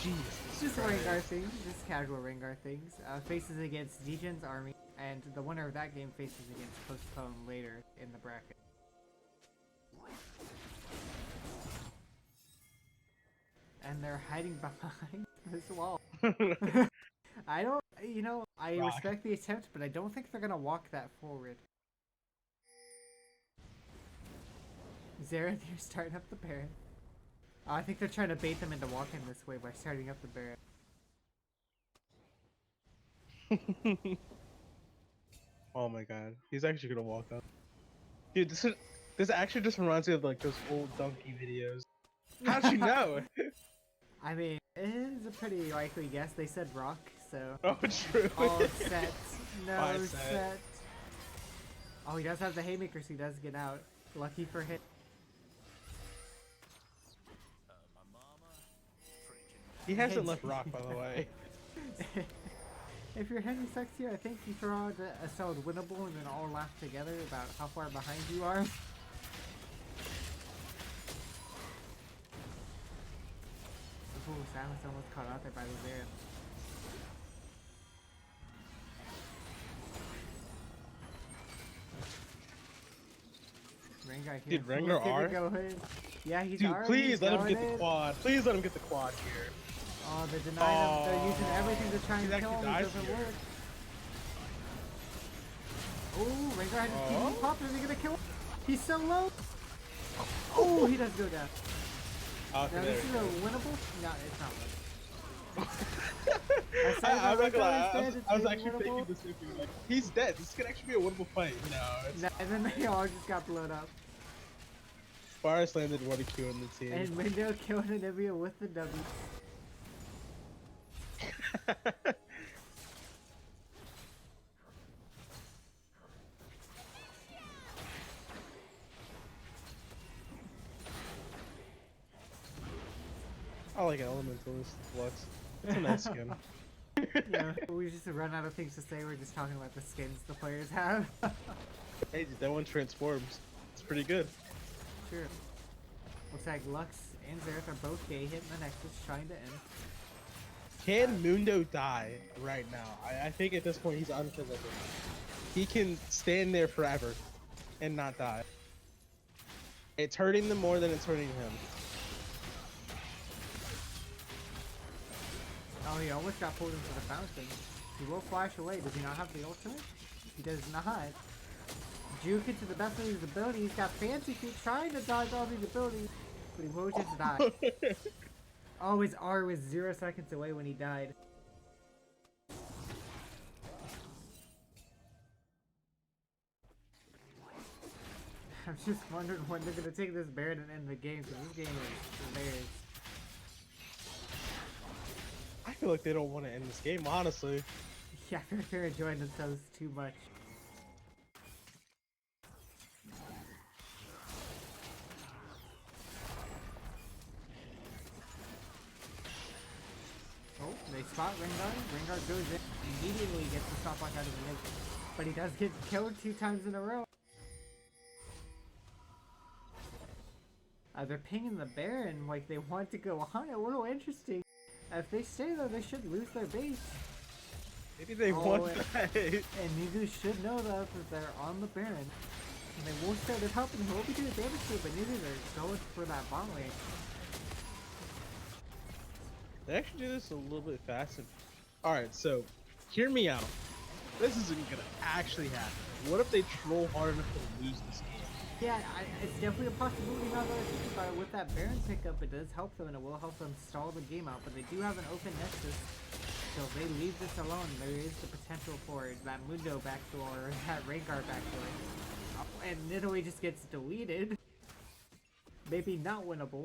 Jeez. It's just Rengar things, just casual Rengar things. Faces against Degen's army, and the winner of that game faces against Postpone later in the bracket. And they're hiding behind this wall. I don't, I Rock. respect the attempt, but I don't think they're gonna walk that forward. Xerath, you're starting up the Baron. I think they're trying to bait them into walking this way by starting up the Baron. Oh my god, he's actually gonna walk up. Dude, this actually just reminds me of like those old donkey videos. How'd you know? I mean, it is a pretty likely guess. They said rock, so. Oh, true. All set. No Bye, set. set. Oh, he does have the haymaker, so he does get out. Lucky for him. He hasn't left rock, by the way. If you're Henry Sex here, I think you throw out a solid winnable and then all laugh together about how far behind you are. Ooh, Silence almost caught out there by the Xerath. Rengar here. Dude, Rengar R? Go ahead. Yeah, he's Dude, already please let him going get the in. quad. Please let him get the quad here. Oh, they're denying him. They're using everything to try and He kill actually him. It dies doesn't here. work. Oh, Rengar had his TV pop. Is he gonna kill him? He's so low. Oh, he does go down. Okay, Now, there this we is a go. winnable? No, it's not winnable. I'm not gonna lie, I was maybe actually thinking winnable. the same thing. Like, he's dead. This could actually be a winnable fight. No, it's No, and then they all just got blown up. Forest landed one Q in the team. And Mindo killed Anivia with the W. I like Elementalist Lux. It's a nice skin. Yeah, we just run out of things to say. We're just talking about the skins the players have. Hey, dude, that one transforms. It's pretty good. Sure. Looks like Lux and Xerath are both gay, hitting the Nexus, trying to end. Can Mundo die right now? I think at this point he's unkillable. He can stand there forever and not die. It's hurting them more than it's hurting him. Oh, he almost got pulled into the fountain. He will flash away. Does he not have the ultimate? He does not. Juke it to the best of his ability. He's got fancy feet trying to dodge all these abilities, but he will just die. Oh, his R was 0 seconds away when he died. I'm just wondering when they're gonna take this Baron and end the game, because this game is theirs. I feel like they don't want to end this game, honestly. Yeah, they're enjoying themselves too much. Oh, they spot Rengar. Rengar goes in, immediately gets the stopwatch out of the mix. But he does get killed 2 times in a row. They're pinging the Baron like they want to go on. A little interesting. If they stay though, they should lose their base. Maybe they Oh, want and- that. And Nugus should know that they're on the Baron. And they will start it helping. He will be doing damage to it, but Nugus are going for that bot lane. They actually do this a little bit faster. Alright, so, hear me out. This isn't gonna actually happen. What if they troll hard enough to lose this game? Yeah, it's definitely a possibility now that I think about it. With that Baron pickup, it does help them and it will help them stall the game out. But they do have an open Nexus. So if they leave this alone, there is the potential for that Mundo backdoor or that Rengar backdoor. And Nidalee just gets deleted. Maybe not winnable.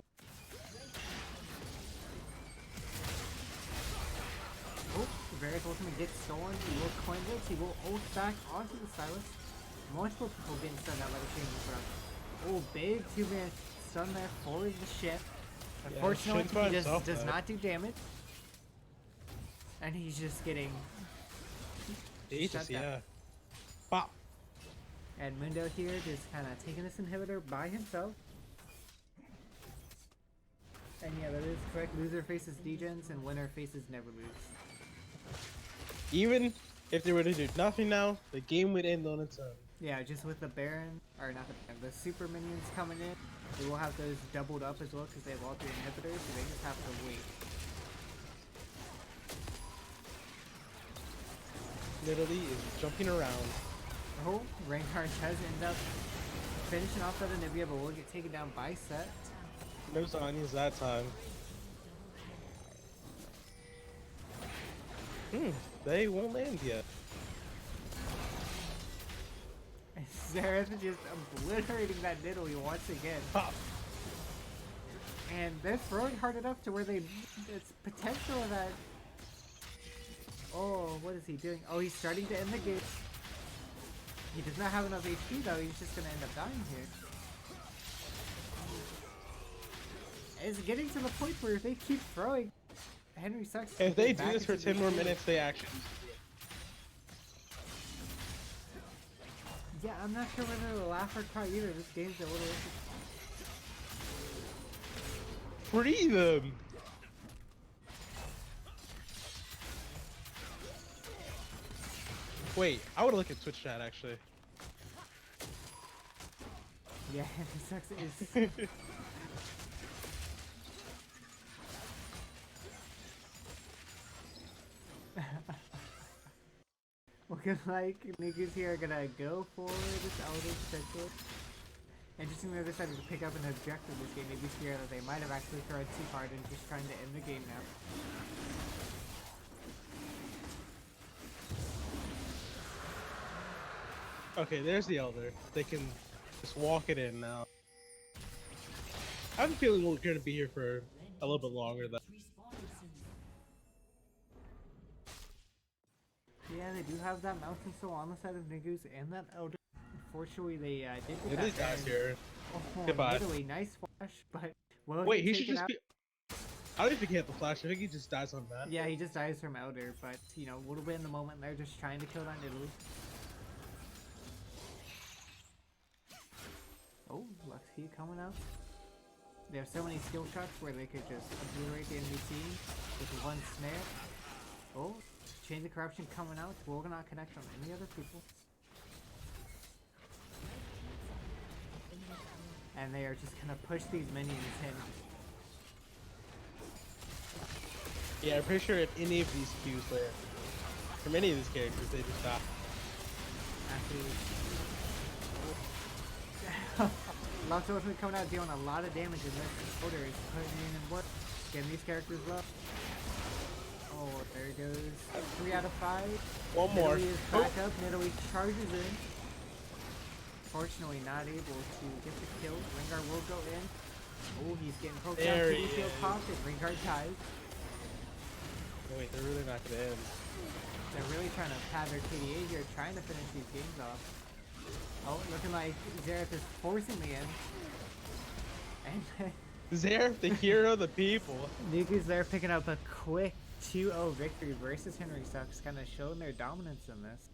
Oh, Varus ultimate gets stolen. He will coin this. He will ult back onto the Silas. Multiple people getting stunned out by the chain disrupt. Oh, big 2-man stun there for the ship. Unfortunately, shit's by he just himself, does though. not do damage. And he's just getting Aegis, shut down. yeah. Pop. And Mundo here just kind of taking this inhibitor by himself. And yeah, that is correct. Loser faces Degens and winner faces Never Lose. Even if they were to do nothing now, the game would end on its own. Yeah, just with the Baron, or not the Baron, the super minions coming in, they will have those doubled up as well because they have all 3 inhibitors, so they just have to wait. Literally is jumping around. Oh, Reinhardt does end up finishing off that Anivia, but will get taken down by Set. No Zanyas that time. They won't land yet. And Xerath just obliterating that Nidalee once again. Pop. And they're throwing hard enough to where it's potential that... Oh, what is he doing? Oh, he's starting to end the game. He does not have enough HP though, he's just gonna end up dying here. It's getting to the point where if they keep throwing, Henry sucks. If they do this for 10 more minutes, they actually. Yeah, I'm not sure whether to laugh or cry either. This game's a little... Free them! Wait, I wanna look at Twitch chat actually. Yeah, Henry sucks is... Looking like Nugus here are gonna go for this Elder potential. Interesting that they decided to pick up an objective this game. Maybe scared that they might have actually thrown too hard and just trying to end the game now. Okay, there's the Elder. They can just walk it in now. I have a feeling we're gonna be here for a little bit longer though. Yeah, they do have that mountain still on the side of Nugus and that Elder. Unfortunately, they did get It is that guys Baron. here. Oh, Goodbye. Literally, nice flash, but will Wait, he he take should it just out? be. I don't even think he had the flash. I think he just dies on that. Yeah, he just dies from Elder, but you know, a little bit in the moment, they're just trying to kill that Italy. Oh, Luxie coming out. They have so many skill shots where they could just obliterate the enemy team with one snare. Oh, Chain of Corruption coming out. Will not connect on any other people. And they are just gonna push these minions in. Yeah, I'm pretty sure if any of these Qs land from any of these characters, they just die. Actually, Lux ultimately coming out dealing a lot of damage in this. Order is putting in work. Getting these characters low. Oh, there it goes. 3 out of 5. One more. Nidalee is back up. Nidalee charges in. Fortunately, not able to get the kill. Rengar will go in. Oh, he's getting poked out. There he Kitty field is. popped and Rengar dies. Wait, they're really not gonna end. They're really trying to pad their KDA here, trying to finish these games off. Oh, looking like Xerath is forcing the end. And Zerf, the hero of the people. Nugus there picking up a quick 2-0 victory versus Henry Sucks, kind of showing their dominance in this.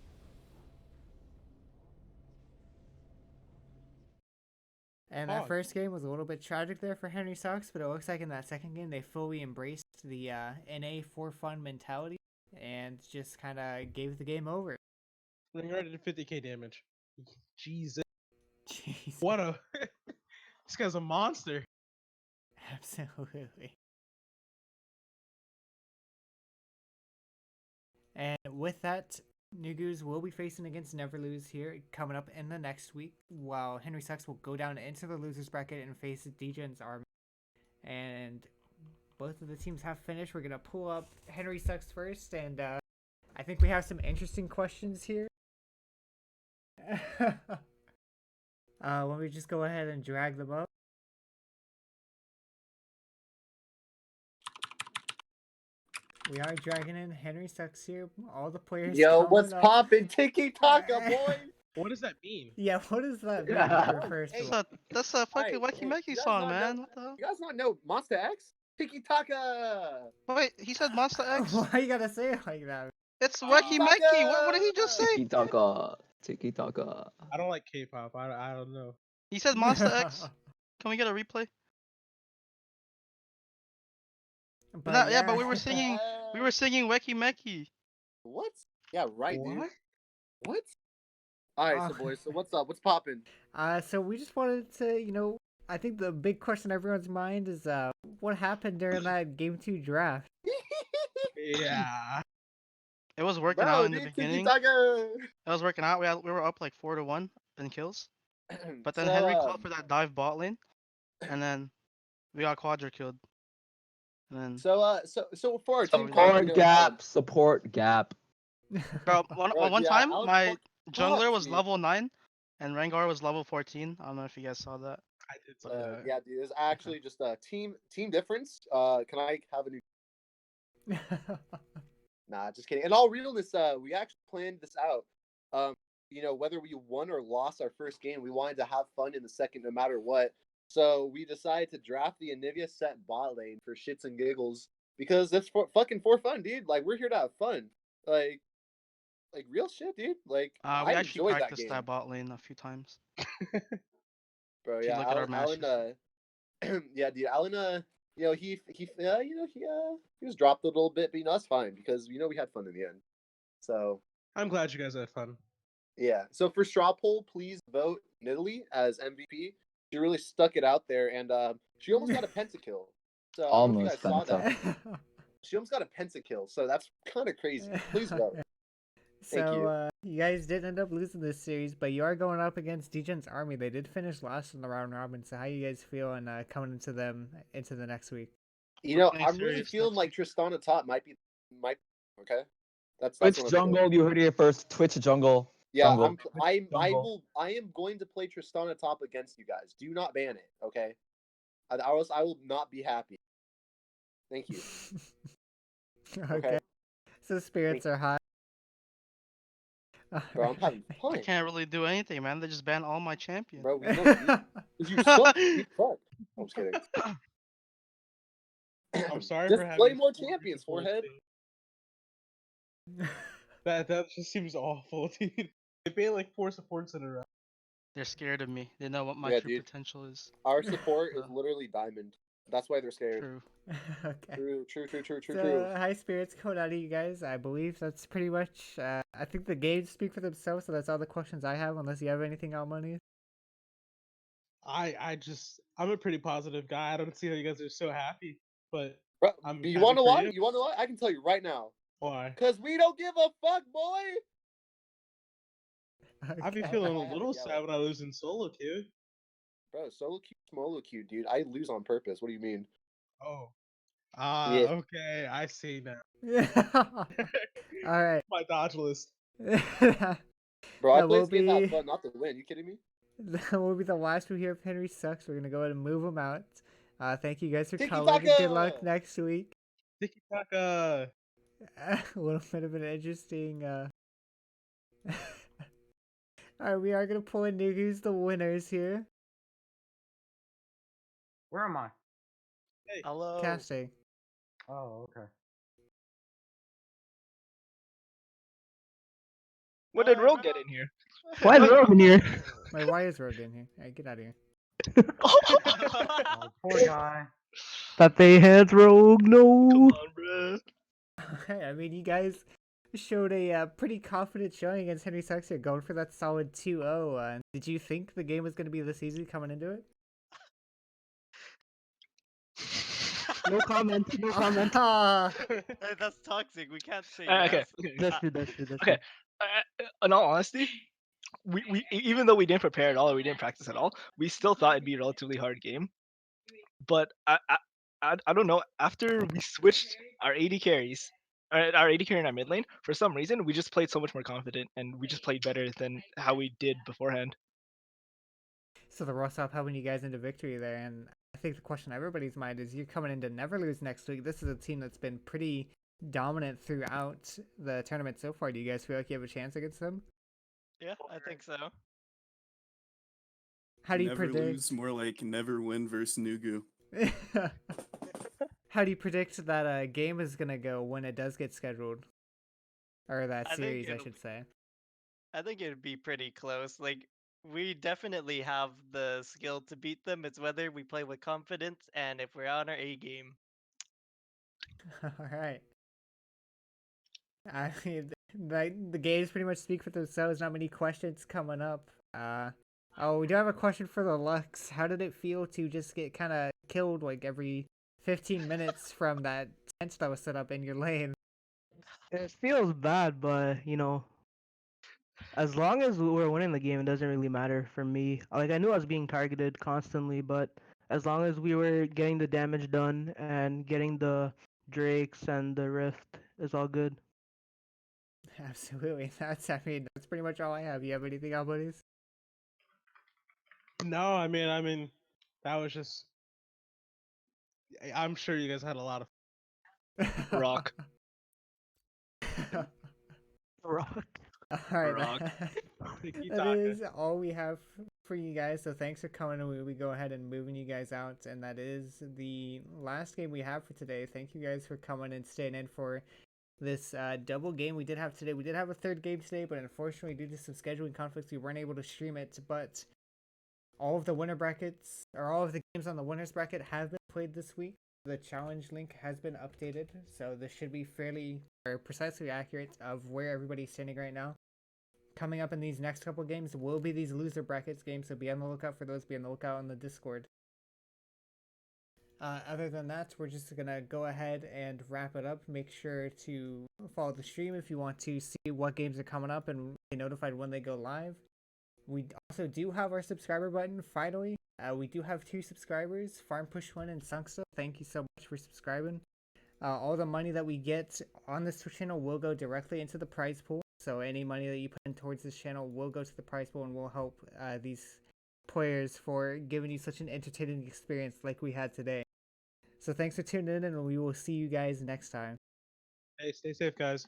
And that first game was a little bit tragic there for Henry Sucks, but it looks like in that second game they fully embraced the NA for fun mentality and just kind of gave the game over. Rengar did 50k damage. Jesus. Jeez. What a... This guy's a monster. Absolutely. And with that, Nugus will be facing against Never Lose here coming up in the next week, while Henry Sucks will go down into the losers bracket and face Degen's army. And both of the teams have finished. We're gonna pull up Henry Sucks first, and I think we have some interesting questions here. Let me just go ahead and drag them up. We are dragging in Henry Sucks here. All the players. Yo, coming what's up. poppin'? Tiki Taka, boy. What does that mean? Yeah, what does that mean? First of all? That's a fucking Wacky you Mikey guys song, not man. know- What the hell? You guys not know Monster X? Tiki Taka. Wait, he said Monster X? Why you gotta say it like that? It's Wacky Mikey. What did he just say? Tiki Taka. Tiki Taka. I don't like K-pop. I don't know. He said Monster X. Can we get a replay? But Yeah, but yeah. we were singing Weki Meki. What? Yeah, right, dude. What? What? All right, so Oh. boys, so what's up? What's popping? So we just wanted to, I think the big question in everyone's mind is what happened during that game 2 draft? Yeah. It was working out Bro, in the dude, Tiki beginning. Taka. It was working out. We were up like 4-1 in kills. But then So, Henry called for that dive bot lane, and then we got quadra killed. And then, so for our team talk, Support gap. Support gap. bro, bro, one dude, time Alan my talk jungler to was me. level 9, and Rengar was level 14. I don't know if you guys saw that. I did say that. Yeah, dude, it's actually just a team difference. Can I have a new? Nah, just kidding. In all realness, we actually planned this out. Whether we won or lost our first game, we wanted to have fun in the second, no matter what. So we decided to draft the Anivia set bot lane for shits and giggles because it's fucking for fun, dude. Like we're here to have fun, like real shit, dude. Like We I actually enjoyed that practiced game, that bot lane a few times. bro. If you Yeah, look at our Alan, matches. yeah, dude, Alan, he was dropped a little bit, but that's fine because we had fun in the end. So I'm glad you guys had fun. yeah. So for straw poll, please vote Nidalee as MVP. She really stuck it out there, and she almost got a pentakill. So I don't know if you guys Almost saw penta. that. She almost got a pentakill, so that's kind of crazy. Please vote. Thank you. So you guys didn't end up losing this series, but you are going up against Degen's army. They did finish last in the round robin. So how you guys feeling coming into the next week? We're playing I'm really serious feeling next like week. Tristana top might okay. That's Twitch what I'm feeling. jungle. You heard it here first. Twitch jungle. Yeah, Jungle. I am going to play Tristana top against you guys. Do not ban it, okay? Else I will not be happy. Thank you. Okay. So spirits are high. Bro, I'm having I fun. can't really do anything, man. They just banned all my champions. Bro, we know you suck. You suck. I'm just kidding. I'm sorry Just for having play more four champions, support forehead. teams. That just seems awful, dude. They pay like 4 supports in a row. They're scared of me. They know what my Yeah, true dude. potential is. Our support is So, literally diamond. That's why they're scared. true. Okay. True. So high spirits coming out of you guys. I believe that's pretty much. I think the games speak for themselves. So that's all the questions I have. Unless you have anything on money. I'm a pretty positive guy. I don't see how you guys are so happy, but Bro, I'm you happy want to for lie? you. You want to lie? I can tell you right now. Why? Cause we don't give a fuck, boy. I'd be Okay. feeling I a had to little yell sad it. when I lose in solo queue. Bro, solo cute, smolo cute, dude. I lose on purpose. What do you mean? Oh. Yeah. Okay. I see now. All right. My dodge list. Bro, I That play will this game to have be fun, not to win. You kidding me? that will be the last we hear of Henry Sucks. We're gonna go ahead and move him out. Thank you guys for Tiki calling. Good luck Taka! next week. Tiki Taka. A little bit of an interesting. All right, we are gonna pull in Nugus, the winners here. Where am I? Hello. Casting. Oh, okay. When did Rogue get in here? Why is Rogue in here? Wait, why is Rogue in here? All right, get out of here. Oh, poor guy. That they had Rogue. Come No. on, bro. I mean, you guys showed a pretty confident showing against Henry Sucks here, going for that solid 2-0. Did you think the game was going to be this easy coming into it? No comment. No comment. Ah, That's toxic. We can't say Okay. yes. That's true. That's true. That's Okay. In all honesty, we even though we didn't prepare at all or we didn't practice at all, we still thought it'd be a relatively hard game. But I don't know. After we switched our AD carries, our AD carry in our mid lane, for some reason we just played so much more confident and we just played better than how we did beforehand. so the Rostov helping you guys into victory there, and I think the question on everybody's mind is you're coming in to never lose next week. This is a team that's been pretty dominant throughout the tournament so far. Do you guys feel like you have a chance against them? Yeah, I think so. How do you never predict? lose, more like never win versus Nugu. How do you predict that game is gonna go when it does get scheduled, or that I think series, I it'll should say? I think it'd be pretty close. Like we definitely have the skill to beat them. It's whether we play with confidence and if we're on our A game. All right. I mean, the games pretty much speak for themselves. Not many questions coming up. Oh, we do have a question for the Lux. How did it feel to just get kind of killed like every 15 minutes from that tent that was set up in your lane? It feels bad, but as long as we're winning the game, it doesn't really matter for me. Like I knew I was being targeted constantly, but as long as we were getting the damage done and getting the drakes and the rift, it's all good. Absolutely. I mean, that's pretty much all I have. You have anything else, buddies? No, I mean, that was just. I'm sure you guys had a lot of. Rock. Rock. All right, Rock. Tiki that taka. is all we have for you guys. So thanks for coming, and we go ahead and moving you guys out. And that is the last game we have for today. Thank you guys for coming and staying in for this double game we did have today. We did have a third game today, but unfortunately, due to some scheduling conflicts, we weren't able to stream it. But all of the winner brackets, or all of the games on the winners bracket, have been played this week. The challenge link has been updated, so this should be fairly or precisely accurate of where everybody's standing right now. Coming up in these next couple games will be these loser brackets games, so be on the lookout for those. Be on the lookout on the Discord. Other than that, we're just gonna go ahead and wrap it up. Make sure to follow the stream if you want to see what games are coming up and be notified when they go live. We also do have our subscriber button finally. We do have 2 subscribers, Farm Push One and Sunkso. Thank you so much for subscribing. All the money that we get on this channel will go directly into the prize pool. So any money that you put in towards this channel will go to the prize pool and will help these players for giving you such an entertaining experience like we had today. So thanks for tuning in, and we will see you guys next time. Hey, stay safe, guys.